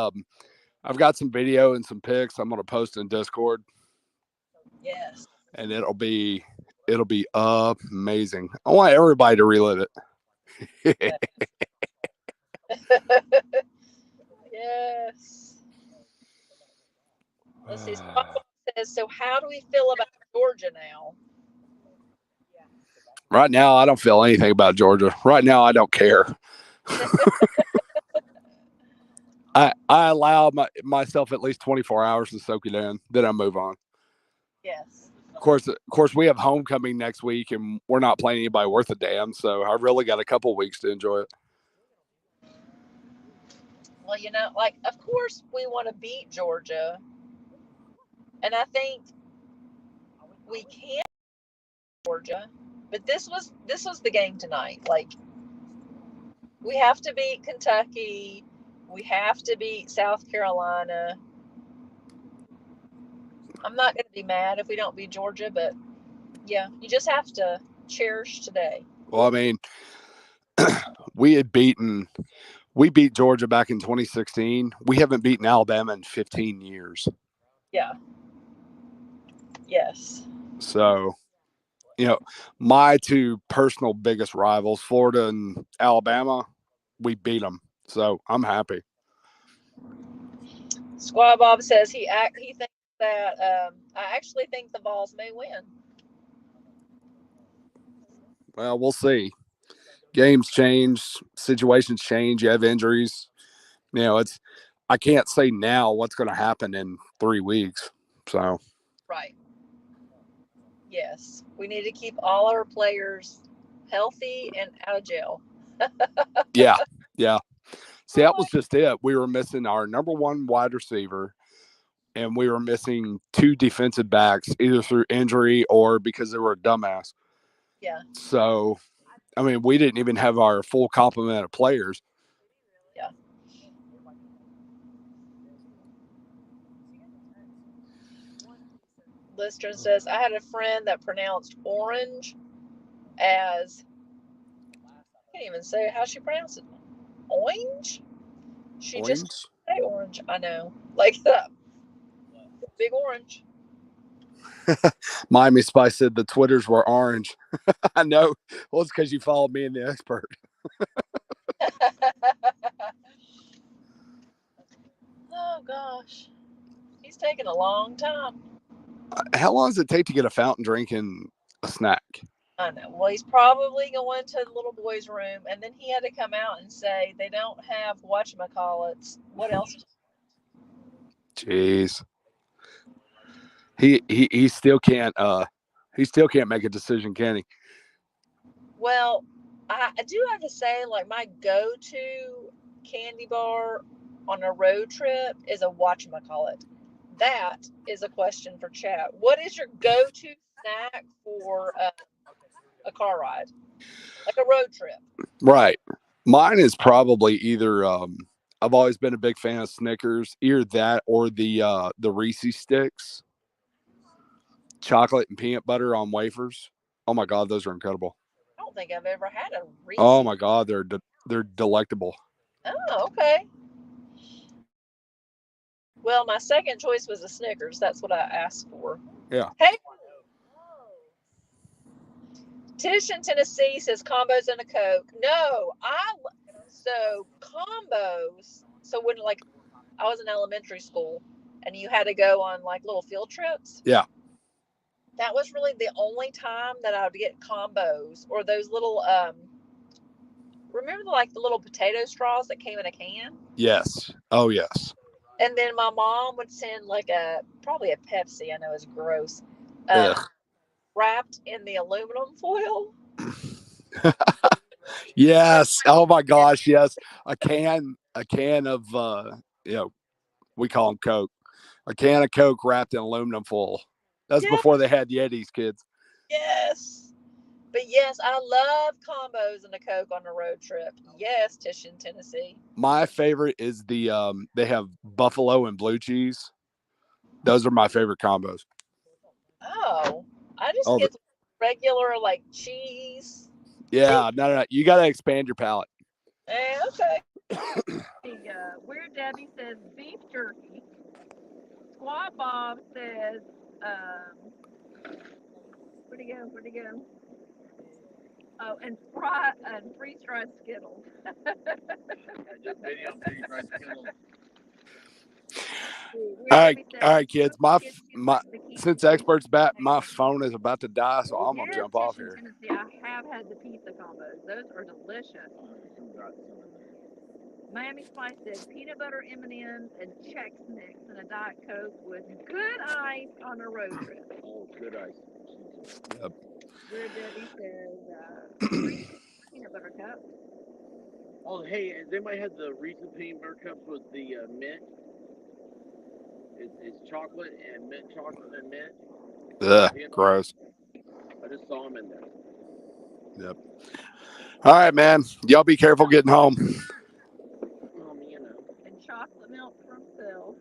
I've got some video and some pics. I'm gonna post in Discord, Yes. and it'll be amazing. I want everybody to relive it. Yes. Yes. Let's see. Squad says, so how do we feel about Georgia now? Right now, I don't feel anything about Georgia. Right now, I don't care. I allow myself at least 24 hours to soak it in. Then I move on. Yes. Of course, we have homecoming next week, and we're not playing anybody worth a damn. So I really got a couple weeks to enjoy it. Well, like, of course we want to beat Georgia, and I think we can beat Georgia, but this was the game tonight. Like, we have to beat Kentucky, we have to beat South Carolina. I'm not going to be mad if we don't beat Georgia, but yeah, you just have to cherish today. Well, I mean, we beat Georgia back in 2016. We haven't beaten Alabama in 15 years. Yeah. Yes. So, my two personal biggest rivals, Florida and Alabama, we beat them. So I'm happy. Squad Bob says he thinks that I actually think the Vols may win. Well, we'll see. Games change, situations change. You have injuries. It's I can't say now what's going to happen in 3 weeks. So Right. Yes. We need to keep all our players healthy and out of jail. yeah, yeah. See, that Oh, was just it. We were missing our number one wide receiver, and we were missing two defensive backs, either through injury or because they were a dumbass. yeah. So, I mean, we didn't even have our full complement of players. Yeah. Listern says, I had a friend that pronounced orange as, I can't even say how she pronounced it. Orange? She just Orange. say orange. I know. Like that. Big orange. Miami Spice said the Twitters were orange. I know. Well, it's because you followed me and the expert. Oh, gosh. He's taking a long time. How long does it take to get a fountain drink and a snack? I know. Well, he's probably going to the little boy's room, and then he had to come out and say they don't have whatchamacallits. What else? Jeez. He still can't make a decision, can he? Well, I do have to say, like, my go-to candy bar on a road trip is a whatchamacallit. That is a question for chat. What is your go-to snack for a car ride, like a road trip? Right. Mine is probably either I've always been a big fan of Snickers, either that or the Reese's sticks, chocolate and peanut butter on wafers. Oh my god, those are incredible. I don't think I've ever had a Oh Reese's. my god, they're delectable. Oh, okay. Well, my second choice was a Snickers. That's what I asked for. Yeah. Hey, Tish in Tennessee says combos and a Coke. No, so combos. So when, like, I was in elementary school and you had to go on like little field trips. Yeah. That was really the only time that I would get combos or those little remember like the little potato straws that came in a can? Yes. Oh yes. And then my mom would send like probably a Pepsi. I know it's gross. Ugh. Wrapped in the aluminum foil. Yes. Oh my gosh. Yes. A can of we call them Coke. A can of Coke wrapped in aluminum foil. That's Yeah. before they had Yetis, kids. Yes. But yes, I love combos and a Coke on a road trip. Yes, Titian, Tennessee. My favorite is they have buffalo and blue cheese. Those are my favorite combos. Oh, I just Oh, get regular like cheese. yeah, no. You got to expand your palate. Okay. Weird Debbie says beef jerky. Squat Bob says, where'd he go? Where'd he go? Oh, and freeze dried Skittles. Just video pretty fried Skittles. Weird Debbie says, all right, kids. most kids should My like bikini since bottoms. experts back, my phone is about to die, so I'm gonna Yes, jump off Titian, here. Tennessee. I have had the pizza combos. Those are delicious. Miami Spice said peanut butter M&Ms and Chex Mix and a Diet Coke with good ice on a road trip. Oh, good ice. Yep. Weird Debbie says peanut butter cup. Oh, hey, has anybody had the Reese's peanut butter cups with the mint? It's chocolate and mint, chocolate and mint. Ugh, gross. I just saw them in there. Yep. All right, man. Y'all be careful getting home. And chocolate milk from Phil.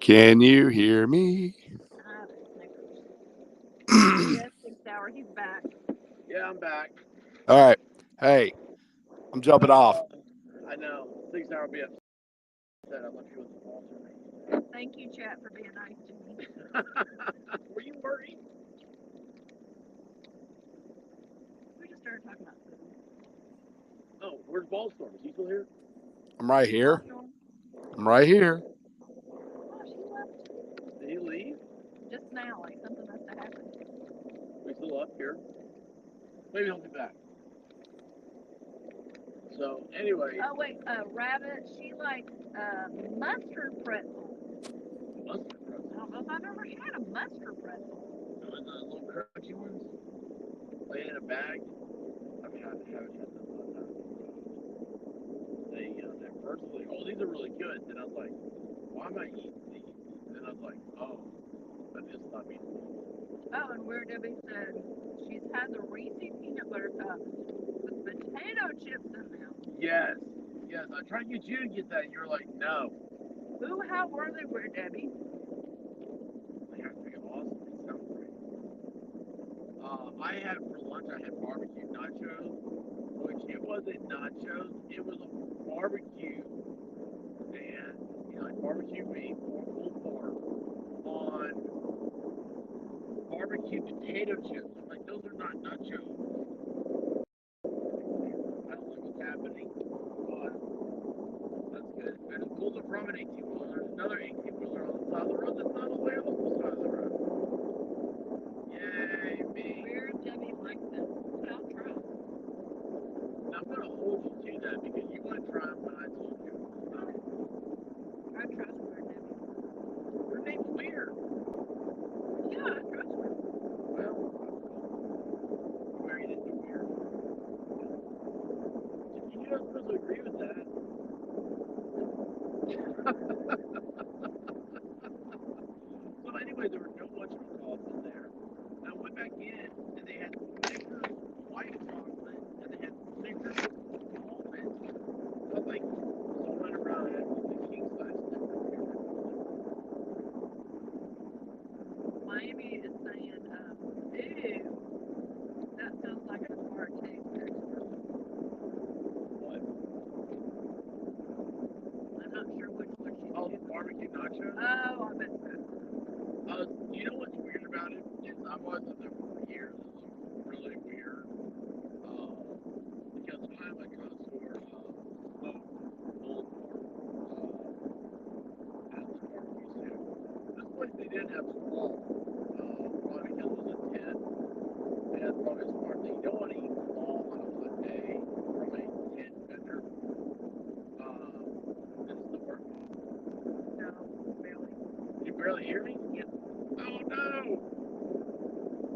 Can you hear me? Yes, Big Sour, he's back. Yeah, I'm back. All right. Hey, I'm jumping off. I know. 6 hour will be upset. I left you with the ball. Thank you, chat, for being nice to me. Were you worried? We just started talking about food. Oh, where's Ballstorm? Is he still here? I'm right here. I'm right here. Oh, she left. Did he leave? Just now, like something must have happened. He's still up here. Maybe he'll be back. So, anyway. Oh, wait, Rabbit, she likes mustard pretzel. Mustard pretzel? I don't know if I've ever had a mustard pretzel. The little crunchy ones? Like in a bag? I mean, I haven't had them. They first were like, oh, these are really good. Then I was like, why am I eating these? Then I was like, oh, I just stopped eating them. Oh, and Weird Debbie said she's had the Reese's peanut butter cups with potato chips in them. Yes, yes. I tried to get you to get that, and you were like, no. Ooh, how were they, Weird Debbie? They have to be awesome. They sound great. I had for lunch, I had barbecue nachos, which it wasn't nachos, it was a barbecue and like barbecue beef or pulled pork on barbecue potato chips. I'm like, those are not nachos. I don't know what's happening, but that's good. I just pulled it from an 18 wheeler. There's another 18 wheeler on the side of the road that's not on the way off the side of the road. Yay, me. Weird Debbie likes them. I'll try. I'm going to hold you to that because you wouldn't try them when I told you. I trust Weird Debbie. Her name's weird. Yeah, I trust her. Well, you married into weird. You're not supposed to agree with that. So anyway, there were no whatchamacallits in there. And I went back in and they had Snickers white chocolate and they had Snickers almond. I was like, so I went around and had the king size Snickers. Miami is saying, ew, that sounds like a hard taste expert. What? I'm not sure which one she's Oh, the doing. barbecue nachos? Oh, I bet so. You know what's weird about it? Is I was up there for years. It's really weird. Because I'm a connoisseur of smoked pulled pork at the barbecue stand. This place they didn't have small. Probably because it was a tent. They had probably a smart thing. You don't want to eat small on a hot day from a tent vendor. It's the work. No, barely. You barely hear me? Yep. Oh no!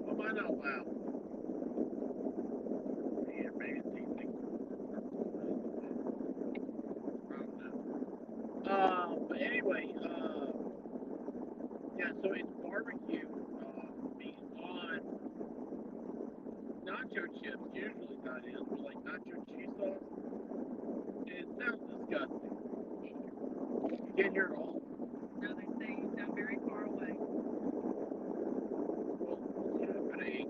Why am I not loud? Yeah, maybe it's these things. I don't know. But anyway, So it's barbecue meat on nacho chips. Usually not is, but like nacho cheese sauce. It sounds disgusting. You can't hear it all. No, they say you sound very far away. What's happening?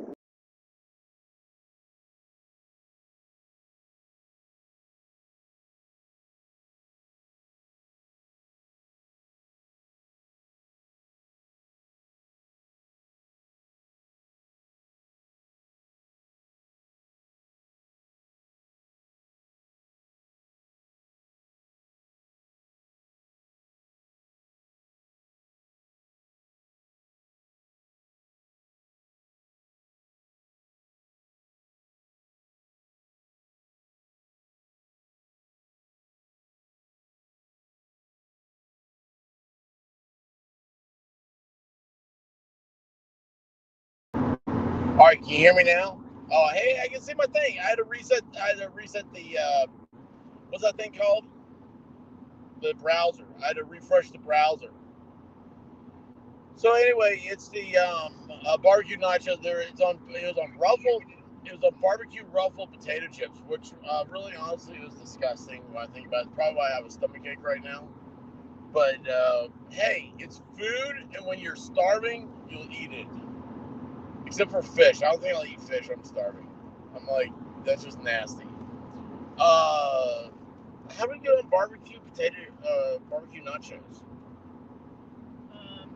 All right, can you hear me now? Oh, hey, I can see my thing. I had to reset. I had to reset the what's that thing called? The browser. I had to refresh the browser. So anyway, it's the barbecue nachos. There, it's on. It was on ruffled. It was on barbecue ruffled potato chips, which really, honestly, was disgusting when I think about it. Probably why I have a stomachache right now. But hey, it's food, and when you're starving, you'll eat it. Except for fish. I don't think I'll eat fish when I'm starving. I'm like, that's just nasty. How do we get on barbecue nachos? Um,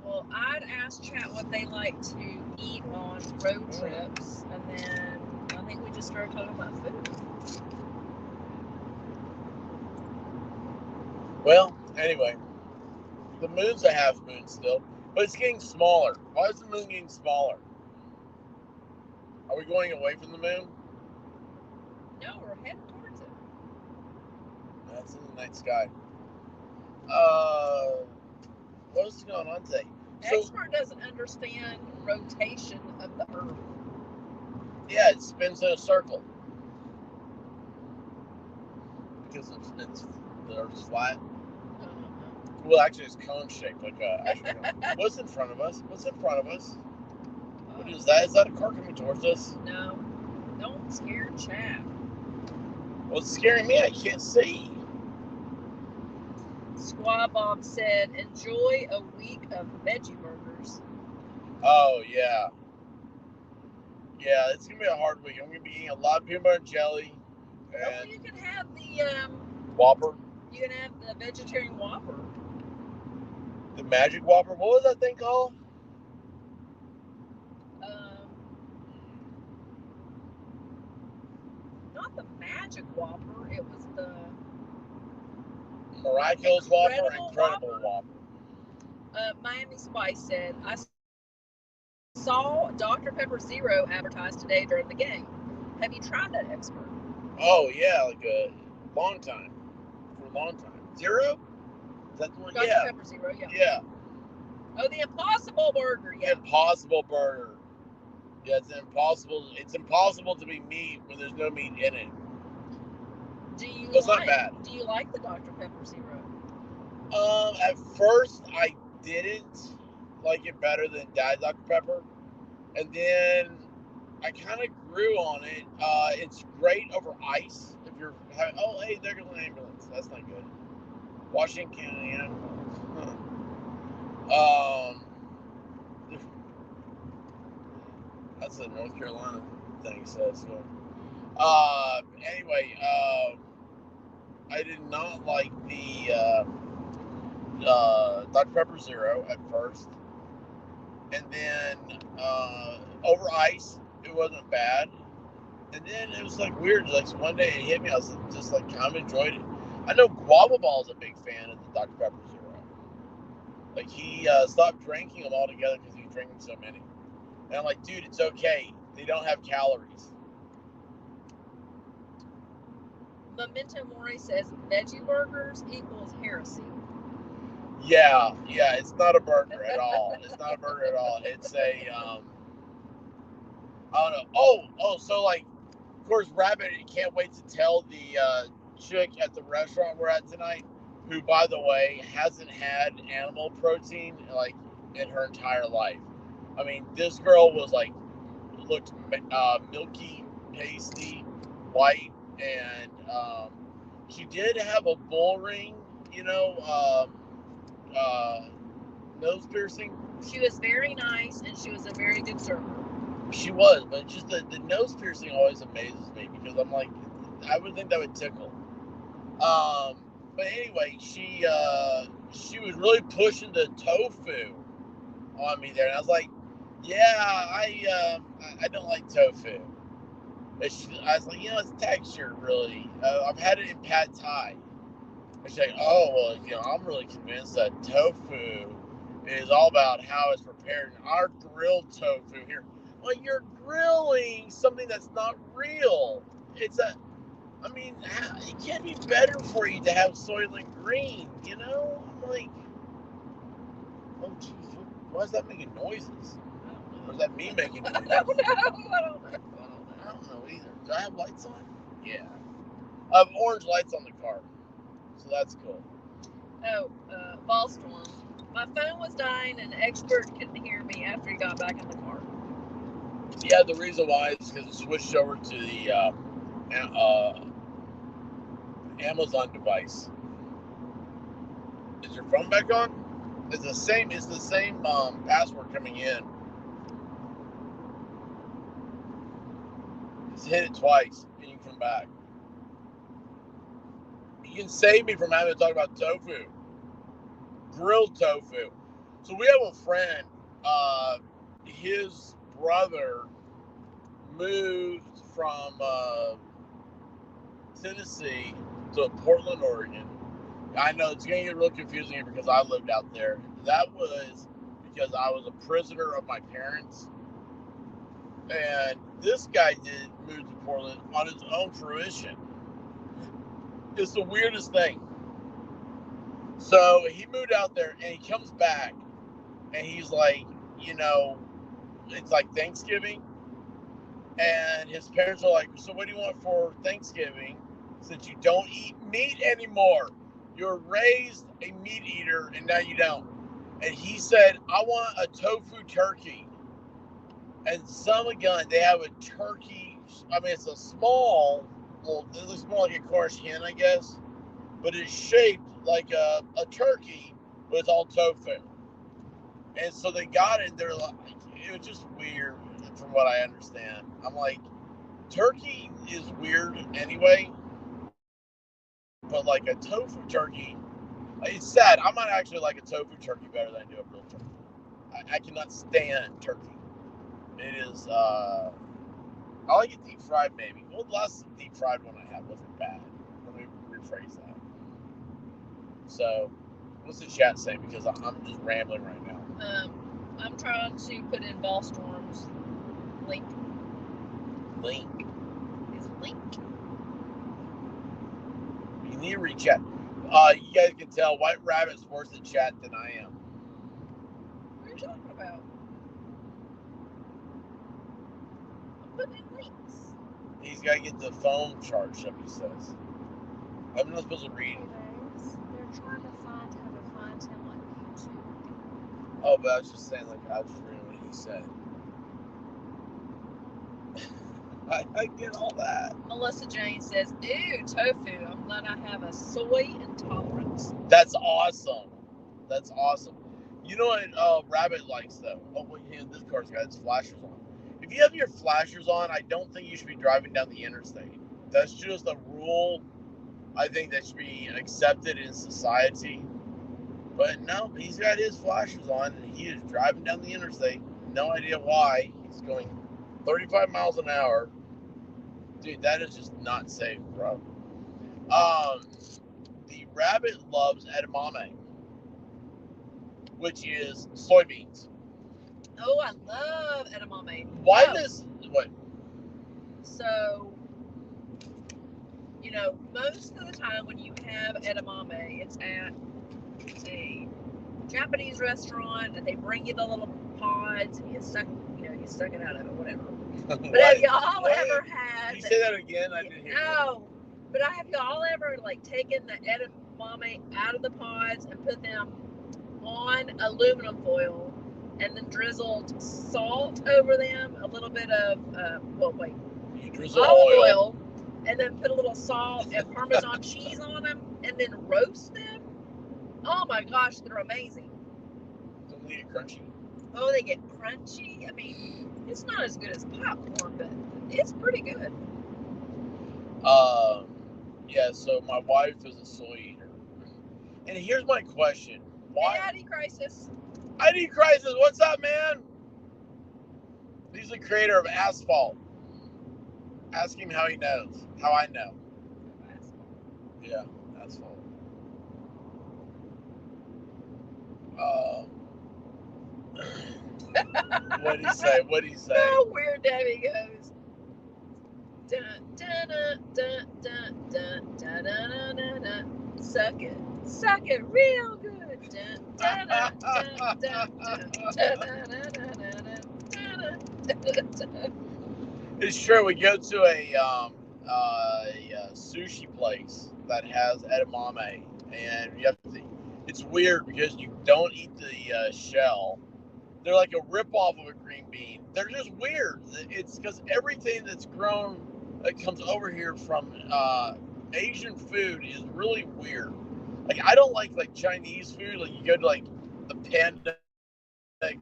well, I'd ask chat what they like to eat on road trips, and then I think we just started talking about food. Well, anyway, the moon's a half moon still, but it's getting smaller. Why is the moon getting smaller? Are we going away from the moon? No, we're heading towards it. That's in the night sky. What's going on today? Expert doesn't understand rotation of the Earth. Yeah, it spins in a circle because it's the Earth's flat. Well, actually, it's cone shaped, like what's in front of us? What's in front of us? What is that? Is that a car coming towards us? No, don't scare chat. Well, it's scaring me. I can't see. Squad Bob said, "Enjoy a week of veggie burgers." Oh yeah, yeah. It's gonna be a hard week. I'm gonna be eating a lot of peanut butter and jelly. Oh, you can have the Whopper. You can have the vegetarian Whopper. The Magic Whopper. What was that thing called? Not the Magic Whopper. It was the Miraculous Whopper, Incredible Whopper. Miami Spice said, "I saw Dr. Pepper Zero advertised today during the game. Have you tried that, Expert?" Oh yeah, like a long time. For a long time. Zero? Is that the one? Dr. Yeah. Pepper Zero, yeah. Yeah. Oh, the Impossible Burger, yeah. Impossible Burger. Yeah, it's impossible. It's impossible to be meat when there's no meat in it. It's not bad. Do you like the Dr. Pepper Zero? At first I didn't like it better than Diet Dr. Pepper, and then I kind of grew on it. It's great over ice if you're having. Oh, hey, there goes an ambulance. That's not good. Washington County ambulance. Huh. That's a North Carolina thing says. So. Anyway, I did not like the Dr. Pepper Zero at first, and then over ice it wasn't bad, and then it was like weird. Like one day it hit me, I was just like kind of enjoyed it. I know Guava Ball's a big fan of the Dr. Pepper Zero. Like he stopped drinking them altogether because he was drinking so many. And I'm like, dude, it's okay. They don't have calories. Memento Mori says veggie burgers equals heresy. Yeah, it's not a burger at all. It's not a burger at all. It's a, I don't know. Oh, so like, of course, Rabbit can't wait to tell the chick at the restaurant we're at tonight who, by the way, hasn't had animal protein like in her entire life. I mean, this girl was like looked milky, pasty, white, and she did have a bull ring, nose piercing. She was very nice, and she was a very good server. She was, but just the nose piercing always amazes me because I'm like, I would think that would tickle. But anyway, she was really pushing the tofu on me there, and I was like, yeah, I don't like tofu. I was like, it's texture really. I've had it in pad thai. And she's like, oh well, I'm really convinced that tofu is all about how it's prepared. And our grilled tofu here, well, you're grilling something that's not real. It can't be better for you to have Soylent Green, I'm like, oh geez, why is that making noises? Or is that me making noises? I don't know. I don't know either. Do I have lights on? Yeah. I have orange lights on the car, so that's cool. Oh, Volstorm. My phone was dying, and the expert couldn't hear me after he got back in the car. Yeah, the reason why is because it switched over to the Amazon device. Is your phone back on? It's the same password coming in. Just hit it twice and you can come back. You can save me from having to talk about tofu. Grilled tofu. So we have a friend, his brother moved from Tennessee to Portland, Oregon. I know it's going to get real confusing here because I lived out there. That was because I was a prisoner of my parents. And this guy did move to Portland on his own fruition. It's the weirdest thing. So he moved out there and he comes back and he's like, it's like Thanksgiving. And his parents are like, so what do you want for Thanksgiving since you don't eat meat anymore? You're raised a meat eater and now you don't. And he said, I want a tofu turkey. And they have a turkey. I mean, it's a small, it looks more like a Cornish hen, I guess. But it's shaped like a turkey, but it's all tofu. And so they got it, and they're like, it was just weird from what I understand. I'm like, turkey is weird anyway, but like a tofu turkey, it's sad. I might actually like a tofu turkey better than I do a real turkey. I cannot stand turkey. It is, I like it deep fried maybe. Well, the last deep fried one I had wasn't bad. Let me rephrase that. So, what's the chat saying? Because I'm just rambling right now. I'm trying to put in Volstorm's link. Link? His link. You need to reach out. You guys can tell White Rabbit's worse at chat than I am. What are you talking about? I'm putting in links. He's got to get the phone charged up, he says. I'm not supposed to read. They're trying to find how to find him on YouTube. Oh, but I was just saying, I was just reading what he said. I get all that. Melissa Jane says, ew, tofu. I'm glad I have a soy intolerance. That's awesome. That's awesome. You know what Rabbit likes, though? Oh, wait, this car's got its flashers on. If you have your flashers on, I don't think you should be driving down the interstate. That's just a rule I think that should be accepted in society. But no, he's got his flashers on, and he is driving down the interstate. No idea why. He's going 35 miles an hour. Dude, that is just not safe, bro. The Rabbit loves edamame, which is soybeans. Oh, I love edamame. Why does what? So, most of the time when you have edamame, it's at a Japanese restaurant, and they bring you the little pods, and you suck it out of it, whatever. But have y'all ever had? Can you say that again? I didn't hear you. No, but have y'all ever taken the edamame out of the pods and put them on aluminum foil, and then drizzled salt over them, a little bit of olive oil, and then put a little salt and Parmesan cheese on them, and then roast them. Oh my gosh, they're amazing. Don't they get crunchy? Oh, they get crunchy. I mean, it's not as good as popcorn, but it's pretty good. Yeah, so my wife is a soy eater. And here's my question. Why? Hey, ID Crisis. ID Crisis, what's up, man? He's the creator of Asphalt. Ask him how he knows. How I know. Yeah, Asphalt. What'd he say? What'd he say? Oh, where Debbie goes. Dun, dun, dun, dun, dun, dun, dun, dun, dun, dun. Suck it real good. Dun, dun, dun, dun, dun, dun, dun, dun, dun, dun. It's true. We go to a sushi place that has edamame, and you have to. It's weird because you don't eat the shell. They're like a rip-off of a green bean. They're just weird. It's because everything that's grown that comes over here from Asian food is really weird. Like, I don't like Chinese food. Like, you go to like the Panda, something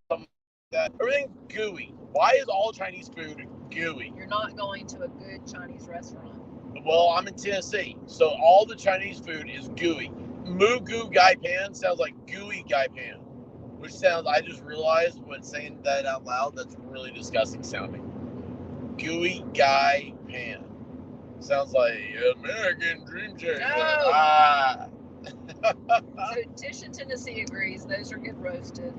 like that. Everything's gooey. Why is all Chinese food gooey? You're not going to a good Chinese restaurant. Well, I'm in Tennessee, so all the Chinese food is gooey. Moo goo gai pan sounds like gooey gai pan, which sounds, I just realized when saying that out loud, that's really disgusting sounding. Gooey gai pan. Sounds like American dream chaser. No. So Tish in Tennessee agrees. Those are good roasted.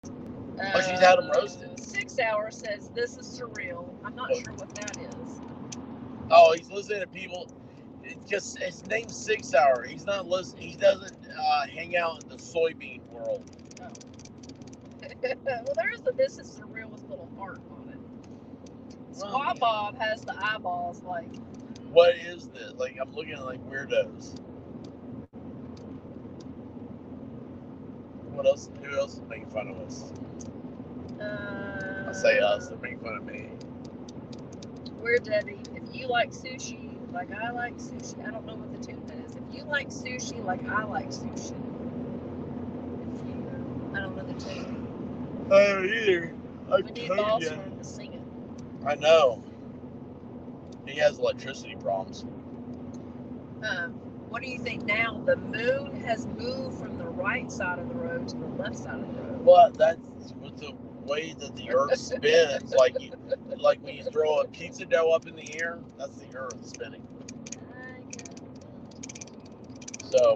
Oh, she's had them roasted. 6 Hour says this is surreal. I'm not sure what that is. Oh, he's listening to people. Because his name's 6 Hour. He's not listening. He doesn't hang out in the soybean world. Oh. Well, there's the this is surreal with a little heart on it. Squaw Bob has the eyeballs like. What is this? Like, I'm looking at like weirdos. What else? Who else is making fun of us? I say us. They're making fun of me. We're Debbie. If you like sushi, like I like sushi, I don't know what the tune is. If you like sushi, like I like sushi. I don't know the tune. I don't either. We need Ballstorm to sing it. I know. He has electricity problems. What do you think now? The moon has moved from the right side of the road to the left side of the road. Well, that's with the way that the earth spins. like when you throw a pizza dough up in the air, that's the earth spinning. So,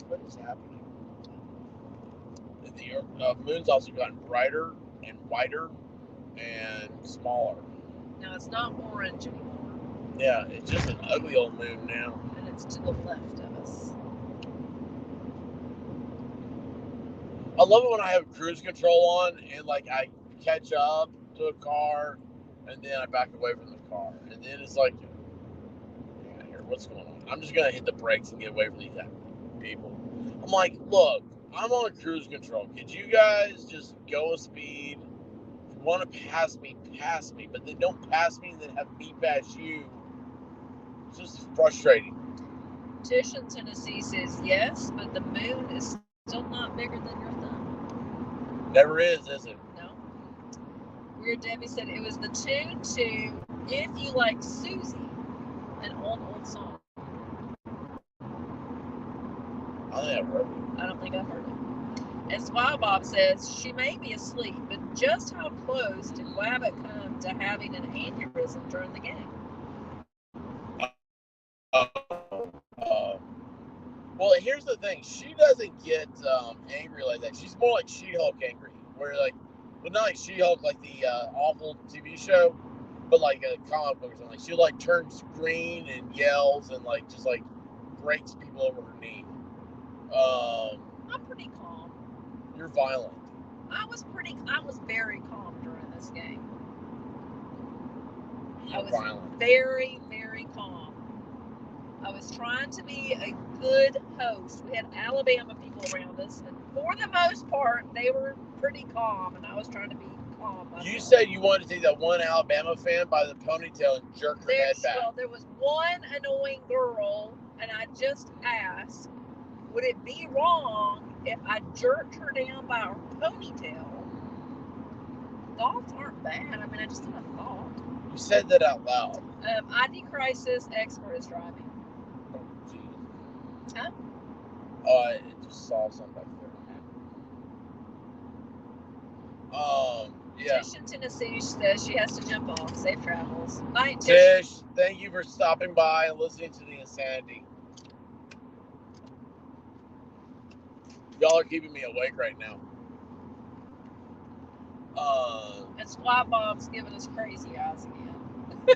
what is happening? The moon's also gotten brighter and whiter and smaller. Now it's not orange anymore. Yeah, it's just an ugly old moon now. And it's to the left of us. I love it when I have cruise control on and like I catch up to a car and then I back away from the car. And then it's like, yeah, here, what's going on? I'm just going to hit the brakes and get away from these people. I'm like, look, I'm on cruise control. Could you guys just go a speed? If you want to pass me, but then don't pass me and then have me pass you. It's just frustrating. Tish in Tennessee says yes, but the moon is still not bigger than your thumb. Never is it? No. Weird Debbie said it was the tune to If You Like Susie, an old song. I don't think I've heard it. And Squaw Bob says she may be asleep, but just how close did Wabbit come to having an aneurysm during the game? Well, here's the thing. She doesn't get angry like that. She's more like She-Hulk angry. Where like, well, not like She-Hulk, like the awful TV show, but like a comic book or something. Like, she like turns green and yells and like just like breaks people over her knee. I'm pretty calm. You're violent. I was very calm during this game. I was violent. very, very calm. I was trying to be a good host. We had Alabama people around us, and for the most part, they were pretty calm, and I was trying to be calm myself. You said you wanted to take that one Alabama fan by the ponytail and jerk her head back. Well, there was one annoying girl, and I just asked, would it be wrong if I jerked her down by her ponytail? Thoughts aren't bad. I mean, I just had a thought. You said that out loud. ID crisis expert is driving. Oh, jeez. Huh? Oh, I just saw something back there. Yeah. Tish in Tennessee says she has to jump off. Safe travels. Night, Tish, thank you for stopping by and listening to the insanity. Y'all are keeping me awake right now. And Squat Bob's giving us crazy eyes again. I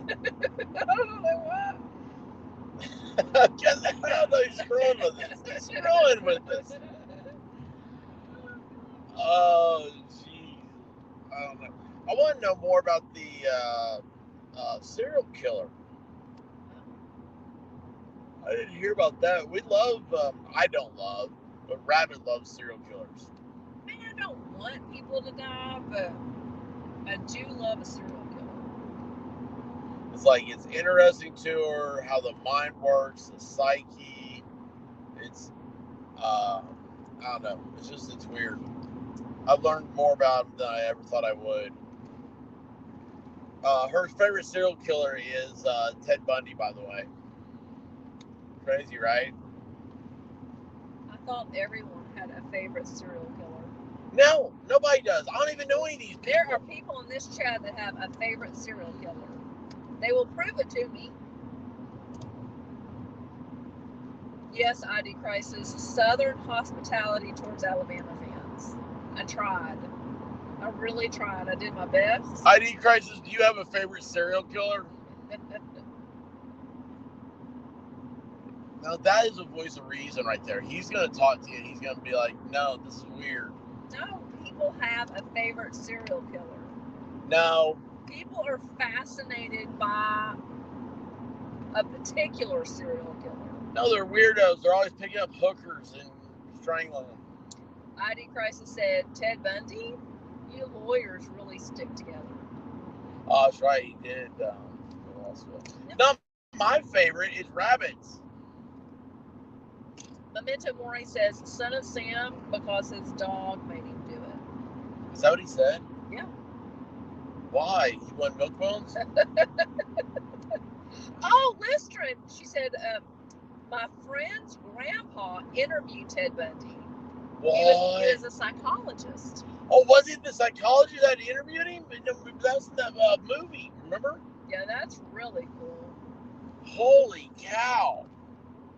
don't know why. Just how they're screwing with this. They're screwing with this. Oh, jeez. I don't know. I want to know more about the serial killer. I didn't hear about that. We love, I don't love, but Rabbit loves serial killers. I mean, I don't want people to die, but I do love a serial killer. It's like, it's interesting to her how the mind works, the psyche. It's, I don't know. It's weird. I've learned more about him than I ever thought I would. Her favorite serial killer is Ted Bundy, by the way. Crazy, right? I thought everyone had a favorite serial killer. No, nobody does. I don't even know any of these people. There are people in this chat that have a favorite serial killer. They will prove it to me. Yes, ID crisis. Southern hospitality towards Alabama fans. I tried. I really tried. I did my best. ID crisis, do you have a favorite serial killer? Now that is a voice of reason right there. He's going to talk to you and he's going to be like, no, this is weird. No, people have a favorite serial killer. No. People are fascinated by a particular serial killer. No, they're weirdos. They're always picking up hookers and strangling them. ID crisis said, Ted Bundy, you lawyers really stick together. Oh, that's right. He did. No, my favorite is Rabbits. Memento Mori says, Son of Sam, because his dog made him do it. Is that what he said? Yeah. Why? He won milk bones? Oh, Listrin. She said, my friend's grandpa interviewed Ted Bundy. What? He was a psychologist. Oh, was it the psychologist that interviewed him? That's in that movie, remember? Yeah, that's really cool. Holy cow.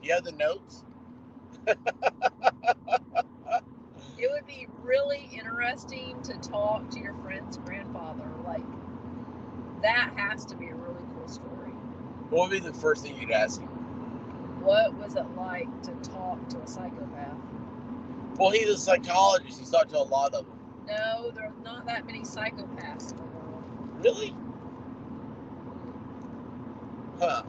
Do you have the notes? It would be really interesting to talk to your friend's grandfather. Like, that has to be a really cool story. What would be the first thing you'd ask him? What was it like to talk to a psychopath? Well, he's a psychologist. He's talked to a lot of them. No, there are not that many psychopaths in the world. Really? Huh.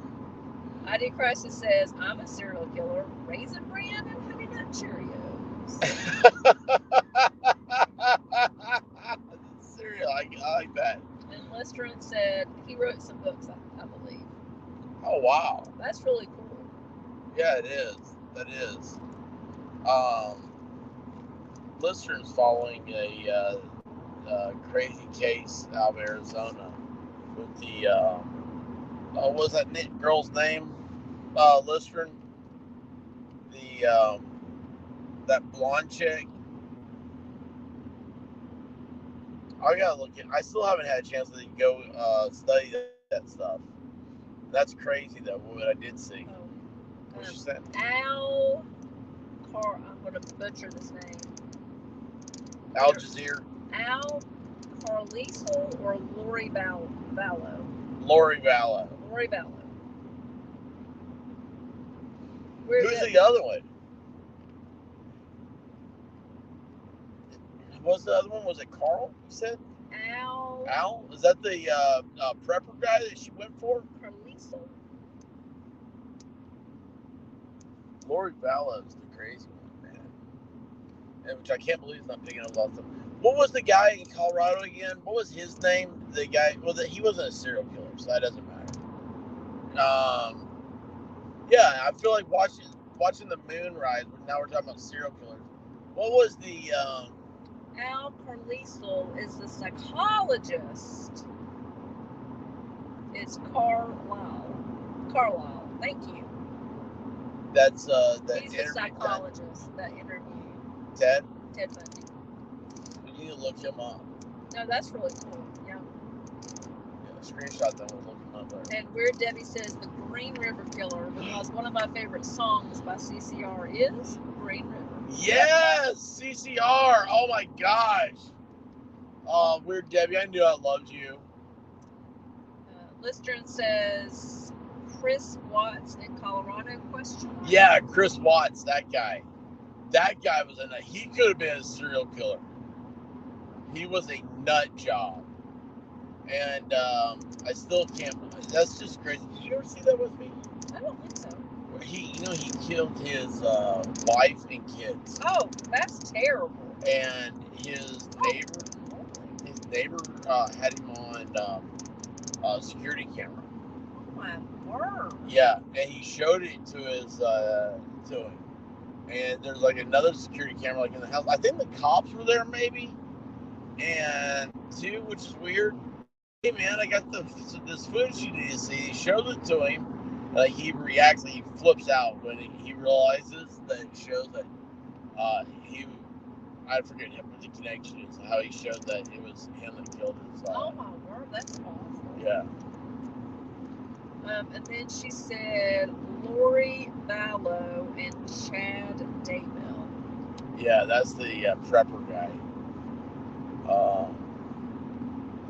ID Crisis says, I'm a serial killer. Raisin Bran and Honey Nut Cheerios. Cereal, I like that. And Lestrin said he wrote some books, I believe. Oh, wow. That's really cool. Yeah, it is. That is. Listeners following a crazy case out of Arizona with the what was that girl's name? Listern, the that blonde chick. I gotta look at. I still haven't had a chance to go study that stuff. That's crazy though. What I did see. What she said? I'm gonna butcher this name. Al Jazeera. Al Carlisle or Lori Vallow? Lori Vallow. Lori Vallow. Who's the other one? What's the other one? Was it Carl? You said? Al Al? Is that the prepper guy that she went for? Carliso. Lori Vallow's the crazy one, man. And which I can't believe he's not picking up lots of. What was the guy in Colorado again? What was his name? The guy. Well, he wasn't a serial killer, so that doesn't matter. Yeah, I feel like watching the moon rise. Now we're talking about serial killers. What was the? Al Carliso is the psychologist. It's Carlisle. Carlisle. Thank you. That's He's the psychologist that interviewed Ted Bundy. We need to look him up. No, that's really cool. Yeah. Screenshot that. We'll look him up there. And Weird Debbie says the Green River Killer because one of my favorite songs by CCR is Green River. Yes, CCR. Oh my gosh. Weird Debbie, I knew I loved you. Listern says Chris Watts in Colorado ? Yeah, Chris Watts, that guy. That guy was he could have been a serial killer. He was a nut job. And I still can't. That's just crazy. Did you ever see that with me? I don't think so. Where he killed his wife and kids. Oh, that's terrible. And his neighbor had him on security camera. Oh my word. Yeah, and he showed it to him. And there's like another security camera like in the house. I think the cops were there maybe. And two, which is weird. Hey man, I got this footage you need to see. He showed it to him. Like he reacts, he flips out when he realizes that it shows that I forget what the connection is. How he showed that it was him that killed his. Oh my word, that's awful. Yeah. And then she said Lori Vallow and Chad Daybell. Yeah, that's the prepper guy.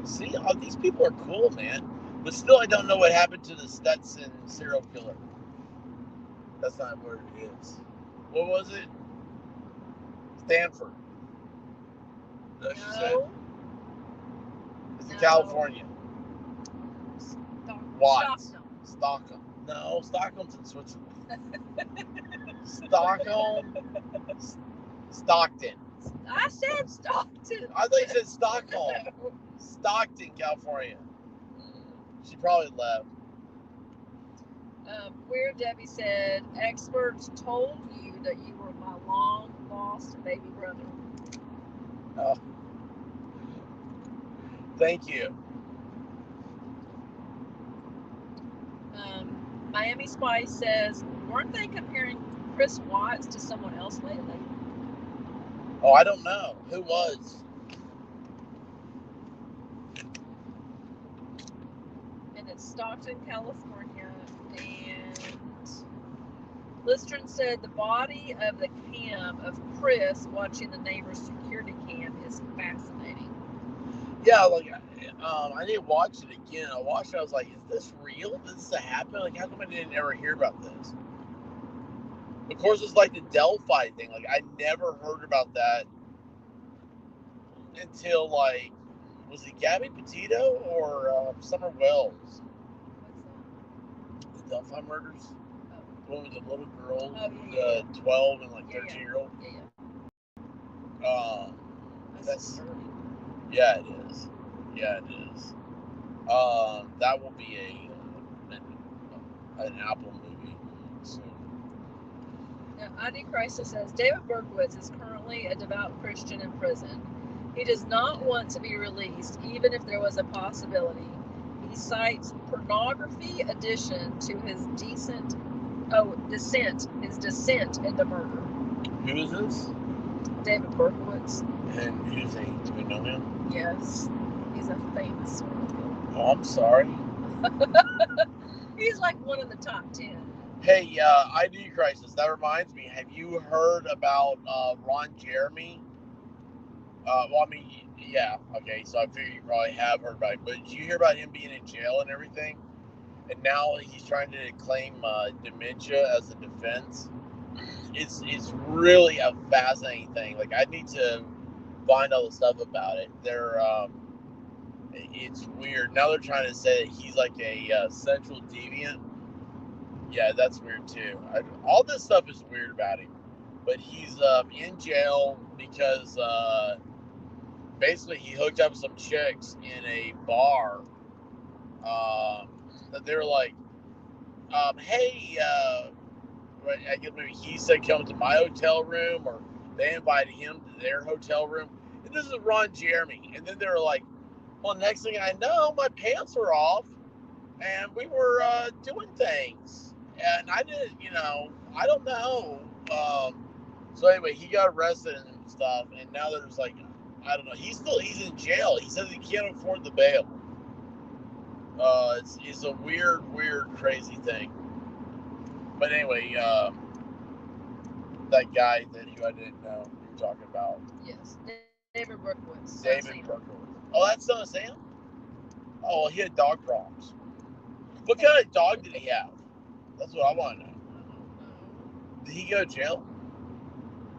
See, all these people are cool, man. But still, I don't know what happened to the Stetson serial killer. That's not where it is. What was it? Stanford. Is that what she said? It's in California. Watts. Stockholm. No, Stockholm's in Switzerland. Stockton. I said Stockton. I thought you said Stockholm. Stockton, California. She probably left. Weird Debbie said, experts told you that you were my long lost baby brother. Oh. Thank you. Miami Spice says, weren't they comparing Chris Watts to someone else lately? Oh, I don't know. Who was? And it's Stockton, California. And Listern said the body of the cam of Chris watching the neighbor's security cam is fascinating. Yeah, like I need to watch it again. I watched it. I was like, is this real? Did this happen? Like, how come I didn't ever hear about this? Of course, it's like the Delphi thing. Like, I never heard about that until, like, was it Gabby Petito or Summer Wells? What's The Delphi murders? that? One with the little girl, yeah. 12 and, like, 13-year-old? Yeah. That's yeah, it is. Yeah, it is. That will be an Apple movie soon. Now, ID Crisis says David Berkowitz is currently a devout Christian in prison. He does not want to be released, even if there was a possibility. He cites pornography addition to his descent into murder. Who is this? David Berkowitz. And who's he? Do we know him? Yes, he's a famous one. Oh, I'm sorry. He's like one of the top 10. Hey, ID Crisis, that reminds me, have you heard about Ron Jeremy? Well, I mean, yeah, okay, so I figure you probably have heard about it, but did you hear about him being in jail and everything? And now he's trying to claim dementia as a defense. It's really a fascinating thing. Like, I need to find all the stuff about it. it's weird. Now they're trying to say that he's like a sexual deviant. Yeah, that's weird too. All this stuff is weird about him. But he's in jail because basically he hooked up with some chicks in a bar. That they were like, hey, I guess maybe he said come to my hotel room, or they invited him to their hotel room. And this is Ron Jeremy. And then they were like, well, next thing I know, my pants were off, and we were doing things. And I didn't, I don't know. So anyway, he got arrested and stuff, and now there's like, I don't know. He's in jail. He says he can't afford the bail. It's a weird, crazy thing. But anyway, that guy who I didn't know you were talking about. Yes, David Berkowitz. David Berkowitz. Oh, that's son of Sam? Oh, well, he had dog problems. What kind of dog did he have? That's what I want to know. Did he go to jail?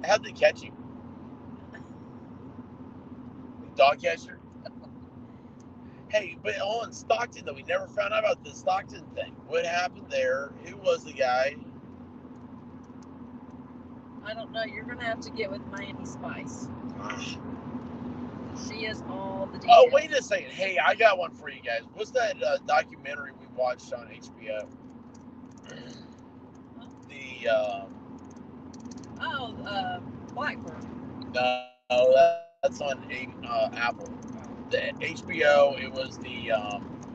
How'd they catch him? Dog catcher? Hey, but on Stockton, though, we never found out about the Stockton thing. What happened there? Who was the guy? I don't know. You're going to have to get with Miami Spice. She is all the details. Oh, wait a second. Hey, I got one for you guys. What's that documentary we watched on HBO? Blackbird. No, that's on Apple. The HBO, it was the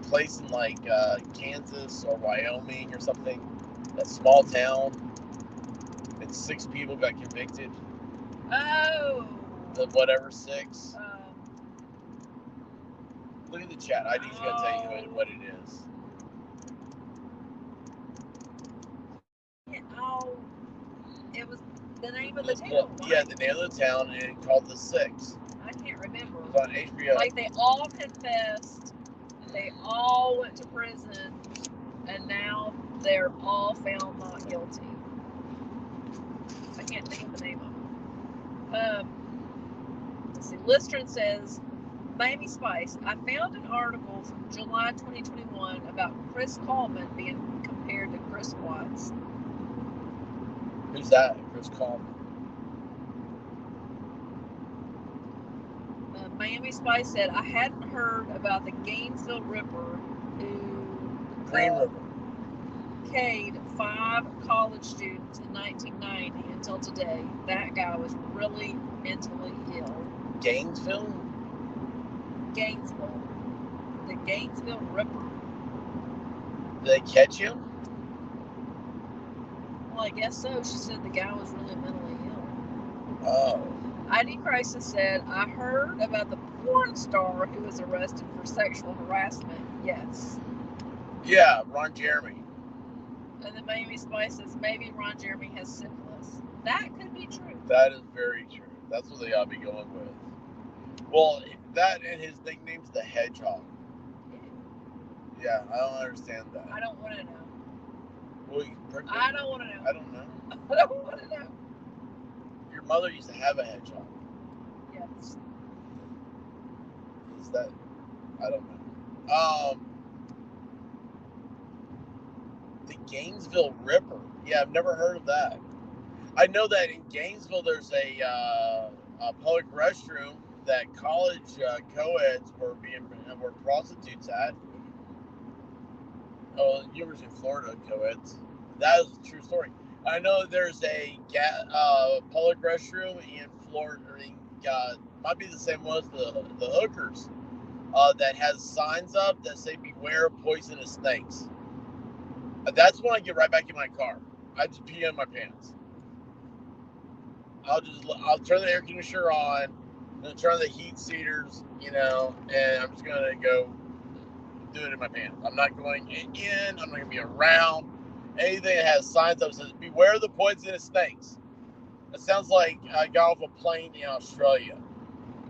place in like Kansas or Wyoming or something. That small town. And 6 people got convicted. Oh. The whatever 6. Look at the chat. I need to tell you what it is. It was the name of the town. Yeah, the name of the town, and called The 6. I can't remember. It was on HBO. Like they all confessed. They all went to prison, and now they're all found not guilty. I can't think of the name of them. Let's see. Listrin says, Miami Spice, I found an article from July 2021 about Chris Coleman being compared to Chris Watts. Who's that? Chris Coleman. Miami Spice said, I hadn't heard about the Gainesville Ripper who Green River. K'd 5 college students in 1990 until today. That guy was really mentally ill. Gainesville? Gainesville. The Gainesville Ripper. Did they catch him? Well, I guess so. She said the guy was really mentally ill. Oh. ID Crisis said, I heard about the porn star who was arrested for sexual harassment. Yes. Yeah, Ron Jeremy. And then Miami Spice says, maybe Ron Jeremy has syphilis. That could be true. That is very true. That's what they ought to be going with. Well, that and his nickname's the Hedgehog. Yeah, I don't understand that. I don't want to know. Well, I don't want to know. I don't know. I don't want to know. Your mother used to have a hedgehog. Yes. Is that? I don't know. The Gainesville Ripper. Yeah, I've never heard of that. I know that in Gainesville there's a public restroom that college co-eds were prostitutes at. Oh, University of Florida co-eds. That is a true story. I know there's a public restroom in Florida. Might be the same one as the hookers. That has signs up that say "Beware of poisonous snakes." That's when I get right back in my car. I just pee in my pants. I'll turn the air conditioner on, and turn the heat seaters, and I'm just gonna go do it in my pants. I'm not going in. I'm not gonna be around anything that has signs up that says "Beware the poisonous snakes." It sounds like I got off a plane in Australia.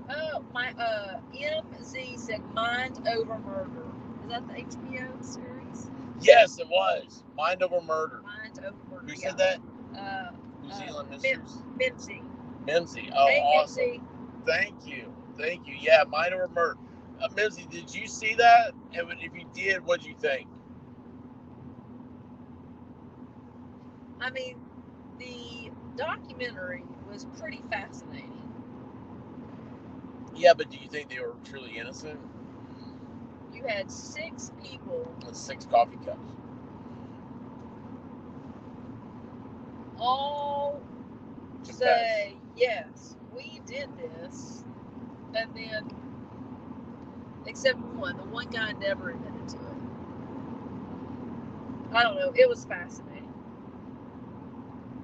Oh, my MZ said Mind Over Murder. Is that the HBO series? Yes, it was Mind Over Murder. Mind Over Murder. Who said that? New Zealand Mimsy. Oh, hey, awesome. Mimsy. Thank you. Yeah, Mind Over Murder. Missy, did you see that? And if you did, what'd you think? I mean, the documentary was pretty fascinating. Yeah, but do you think they were truly innocent? You had 6 people With 6 coffee cups. all say, yes, we did this, and then, except one, the one guy never admitted to it. I don't know, it was fascinating.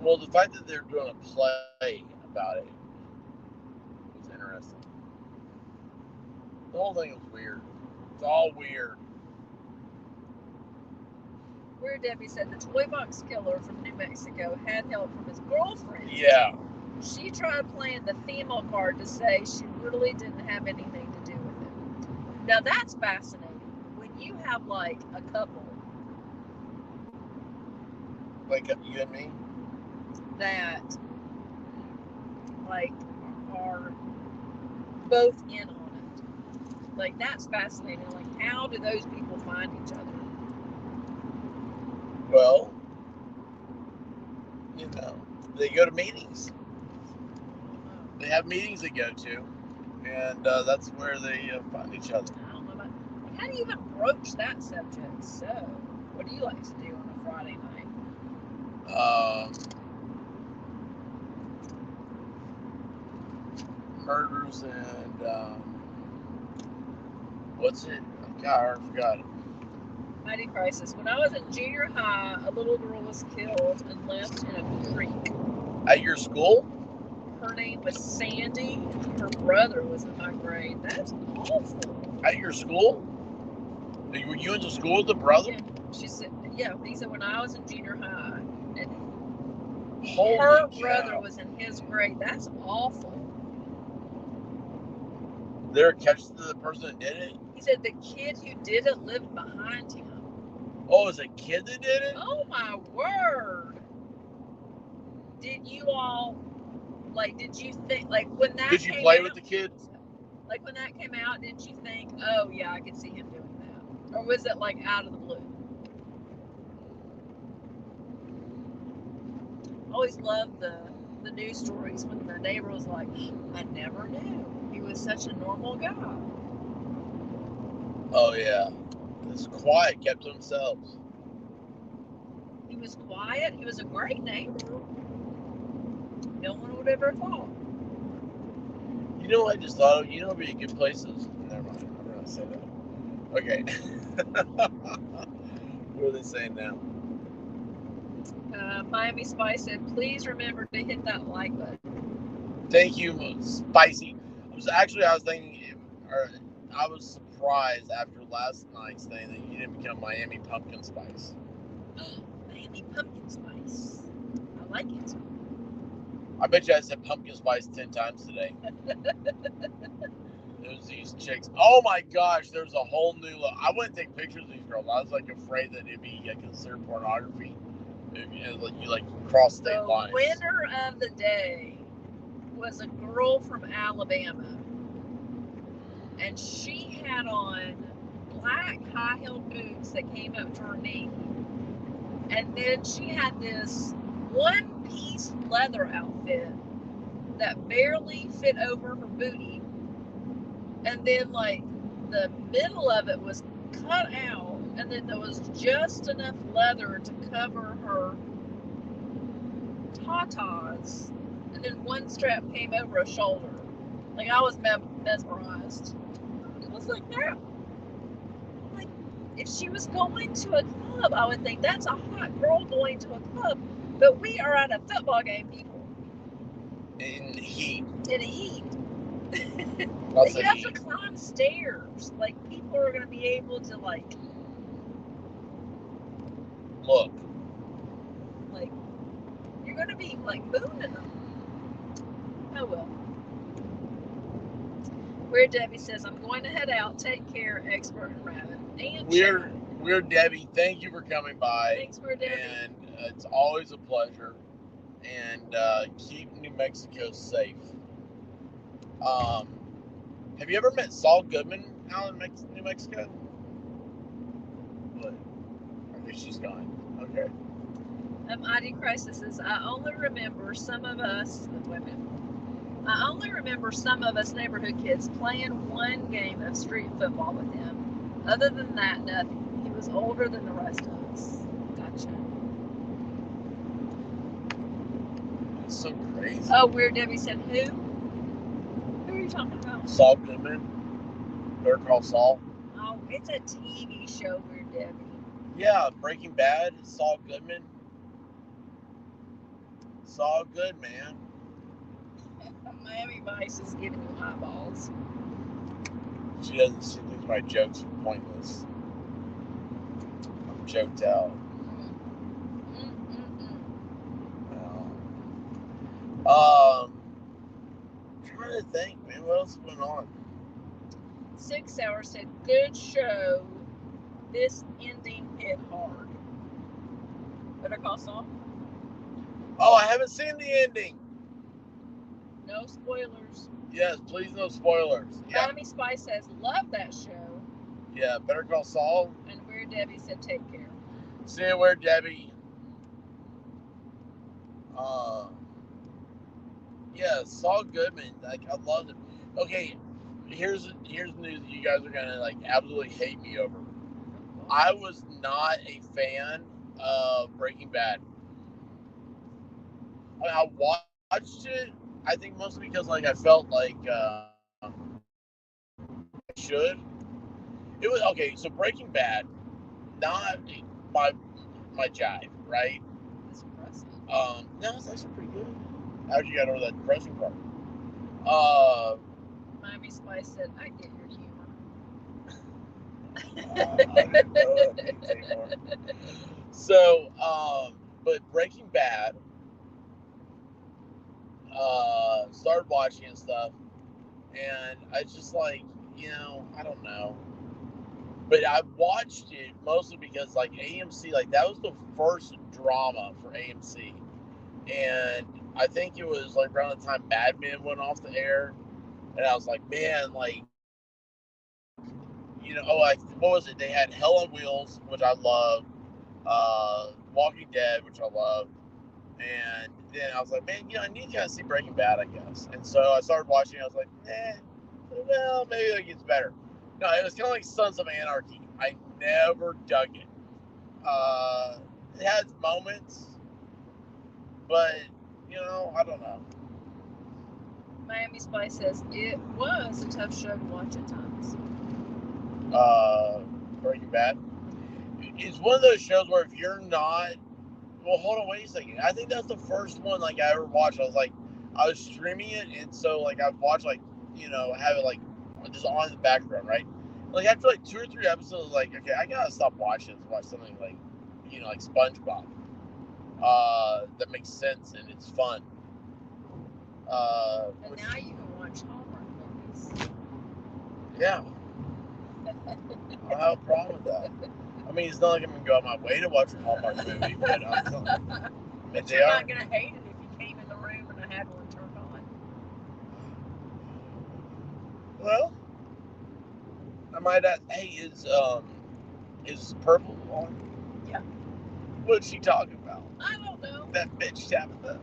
Well, the fact that they're doing a play about it was interesting. The whole thing was weird. It's all weird. Weird Debbie said the toy box killer from New Mexico had help from his girlfriend. Yeah. She tried playing the female card to say she really didn't have anything to do with it. Now that's fascinating. When you have like a couple. Like you and me? That like are both in on it. Like that's fascinating. Like how do those people find each other? Well, they go to meetings. They have meetings they go to, and that's where they find each other. I don't know about, how do you even broach that subject? So, what do you like to do on a Friday night? Murders and what's it? God, I forgot it. Mighty Crisis. When I was in junior high, a little girl was killed and left in a creek. At your school? Her name was Sandy. Her brother was in my grade. That's awful. At your school? Were you into school with the brother? Yeah, she said, yeah, he said when I was in junior high, and Holy her cow. brother was in his grade. That's awful. There catch the person that did it? He said the kid who did it lived behind him. Oh, it was a kid that did it? Oh my word. Did you all, like, did you think, like, when that Did you came play out, with the kids? like, when that came out, did you think, oh, yeah, I could see him doing that? Or was it, like, out of the blue? I always loved the news stories when the neighbor was like, I never knew. He was such a normal guy. Oh, yeah. He was quiet, kept to himself. He was quiet. He was a great neighbor. No one would ever thought. You know what I just thought of? You know what would be a good place is? Never mind. I'm not going to say that. Okay. What are they saying now? Miami Spice said, please remember to hit that like button. Thank you, Spicy. I was thinking, or I was surprised after last night's thing that you didn't become Miami Pumpkin Spice. Miami Pumpkin Spice. I like it. I bet you I said pumpkin spice 10 times today. There's these chicks. Oh my gosh, there's a whole new look. I wouldn't take pictures of these girls. I was like afraid that it'd be considered pornography. If you cross state lines. The winner of the day was a girl from Alabama, and she had on black high-heeled boots that came up to her knee, and then she had this one-piece leather outfit that barely fit over her booty, and then like the middle of it was cut out, and then there was just enough leather to cover her tatas, and then one strap came over her shoulder. Like I was mesmerized. It was like that. Like if she was going to a club, I would think that's a hot girl going to a club. But we are at a football game, people. In heat. In heat. Lots you of have heat. to climb stairs. Like people are going to be able to like Look. Like you're going to be like mooning them. Oh well. Where Debbie says, I'm going to head out. Take care, Expert and Rabbit. And We're Debbie. Thank you for coming by. Thanks, We're Debbie. And it's always a pleasure. And keep New Mexico safe. Have you ever met Saul Goodman out in New Mexico? What? I think she's gone. Okay. ID Crisis says, I only remember some of us neighborhood kids playing one game of street football with him. Other than that, nothing. He was older than the rest of us. Gotcha. It's so crazy. Oh, Weird Debbie said, who? Who are you talking about? Saul Goodman. Better Call Saul. Oh, it's a TV show, Weird Debbie. Yeah, Breaking Bad. Saul Goodman. It's all good, man. Miami Vice is giving you eyeballs. She thinks my jokes are pointless. I'm joked out. Trying to think, man. What else is going on? 6 Hours said, good show. This ending hit hard. Better Call Saul? Oh, I haven't seen the ending. No spoilers. Yes, please no spoilers. Yeah. Miami Spice says, love that show. Yeah, Better Call Saul. And Weird Debbie said, take care. See you, Weird Debbie. Yeah, Saul Goodman. Like, I love it. Okay, here's news that you guys are gonna like absolutely hate me over. I was not a fan of Breaking Bad. I watched it. I think mostly because like I felt like I should. It was okay. So Breaking Bad, not my jive, right? That's impressive. No, it's actually pretty good. How'd you get over that depressing part? Miami Spice said, I get your humor. I didn't know that anymore. So, but Breaking Bad, started watching and stuff, and I just like, I don't know. But I watched it mostly because like AMC, like that was the first drama for AMC. And I think it was like around the time Mad Men went off the air. And I was like, man, like, what was it? They had Hell on Wheels, which I love, Walking Dead, which I love. And then I was like, man, I need to kind of see Breaking Bad, I guess. And so I started watching. I was like, well, maybe it gets better. No, it was kind of like Sons of Anarchy. I never dug it. It has moments, but I don't know. Miami Spice says, it was a tough show to watch at times. Breaking Bad. It's one of those shows where if you're not, well, hold on, wait a second. I think that's the first one like I ever watched. I was streaming it, and so like I've watched like have it like just on in the background, right? Like after like 2 or 3 episodes, like okay, I gotta stop watching this. Watch something like like SpongeBob. That makes sense and it's fun. And now you can watch Hallmark movies. Yeah. I don't have a problem with that. I mean, it's not like I'm gonna go out my way to watch a Hallmark movie, but but you're not gonna hate it if you came in the room and I had one turned on. Well, I might ask. Hey, is Purple on? Yeah. What's she talking about? I don't know. That bitch Tabitha.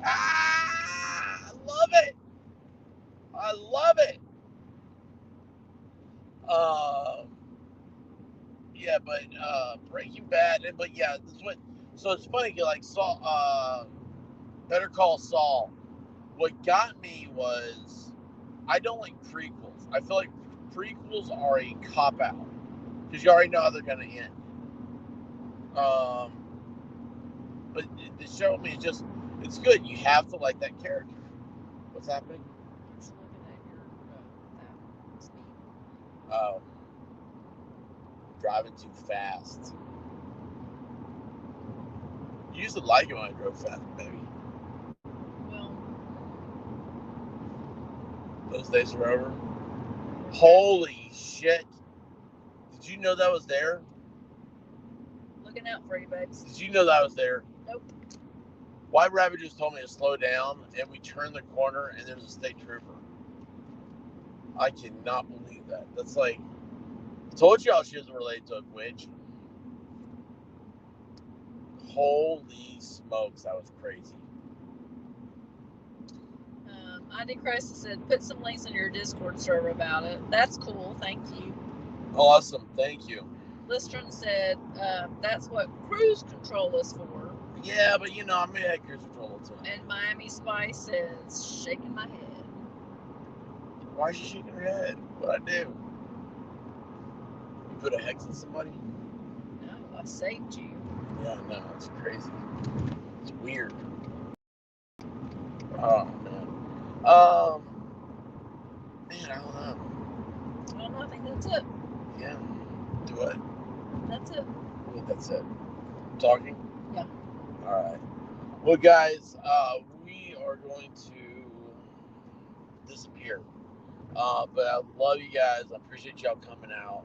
I love it. I love it. Yeah, but Breaking Bad, but yeah, this is what. So it's funny, like Saul, Better Call Saul. What got me was I don't like prequels. I feel like prequels are a cop out because you already know how they're gonna end. But the show, I mean, it's good. You have to like that character. What's happening? It's looking at your that speed. Oh, driving too fast. You used to like it when I drove fast, baby. Well, Those days are over. Holy shit! Did you know that was there? looking out for you, babes. Did you know that was there? Nope. White Rabbit just told me to slow down, and we turned the corner, and there's a state trooper. I cannot believe that. That's like, I told y'all she doesn't relate to a witch. Holy smokes, that was crazy. ID Crisis said, put some links on your Discord server about it. That's cool. Thank you. Awesome, thank you. Listron said, that's what cruise control is for. Yeah, but you know, I may have cruise control too. And Miami Spice says, shaking my head. Why is she shaking her head? What'd I do? You put a hex in somebody? No, I saved you. Yeah, no, it's crazy. It's weird. Oh man. Man, I don't know. I don't know. I think that's it. Yeah. Do what? That's it. Well, that's it. Talking? Yeah. All right. Well, guys, we are going to disappear. But I love you guys. I appreciate y'all coming out.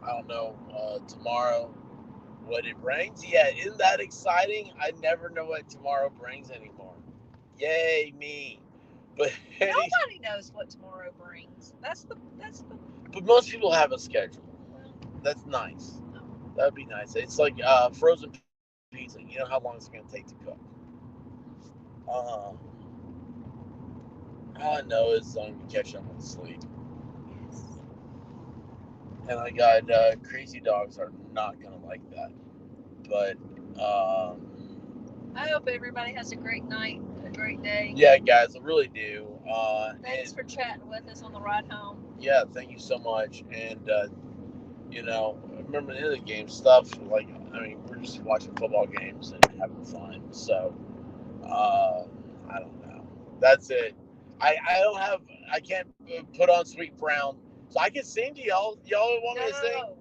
I don't know, tomorrow, what it brings. Yeah, isn't that exciting? I never know what tomorrow brings anymore. Yay, me. But Nobody knows what tomorrow brings. but most people have a schedule. Well, That's nice. no. That'd be nice. It's like frozen pizza. You know how long it's going to take to cook. All I know is I'm going to catch up on sleep. Yes. And I got crazy dogs are not going to like that. But I hope everybody has a great night, a great day. yeah, guys, I really do. Thanks for chatting with us on the ride home. Yeah, thank you so much. And you know, remember the end of the game stuff. Like, I mean, we're just watching football games and having fun. So I don't know. That's it. I can't put on Sweet Brown, so I can sing to y'all. Y'all want me to sing? No.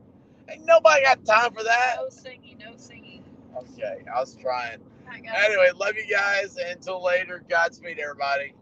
Ain't nobody got time for that. No singing, no singing. Okay, I was trying. All right, guys. Anyway, love you guys. Until later, Godspeed, everybody.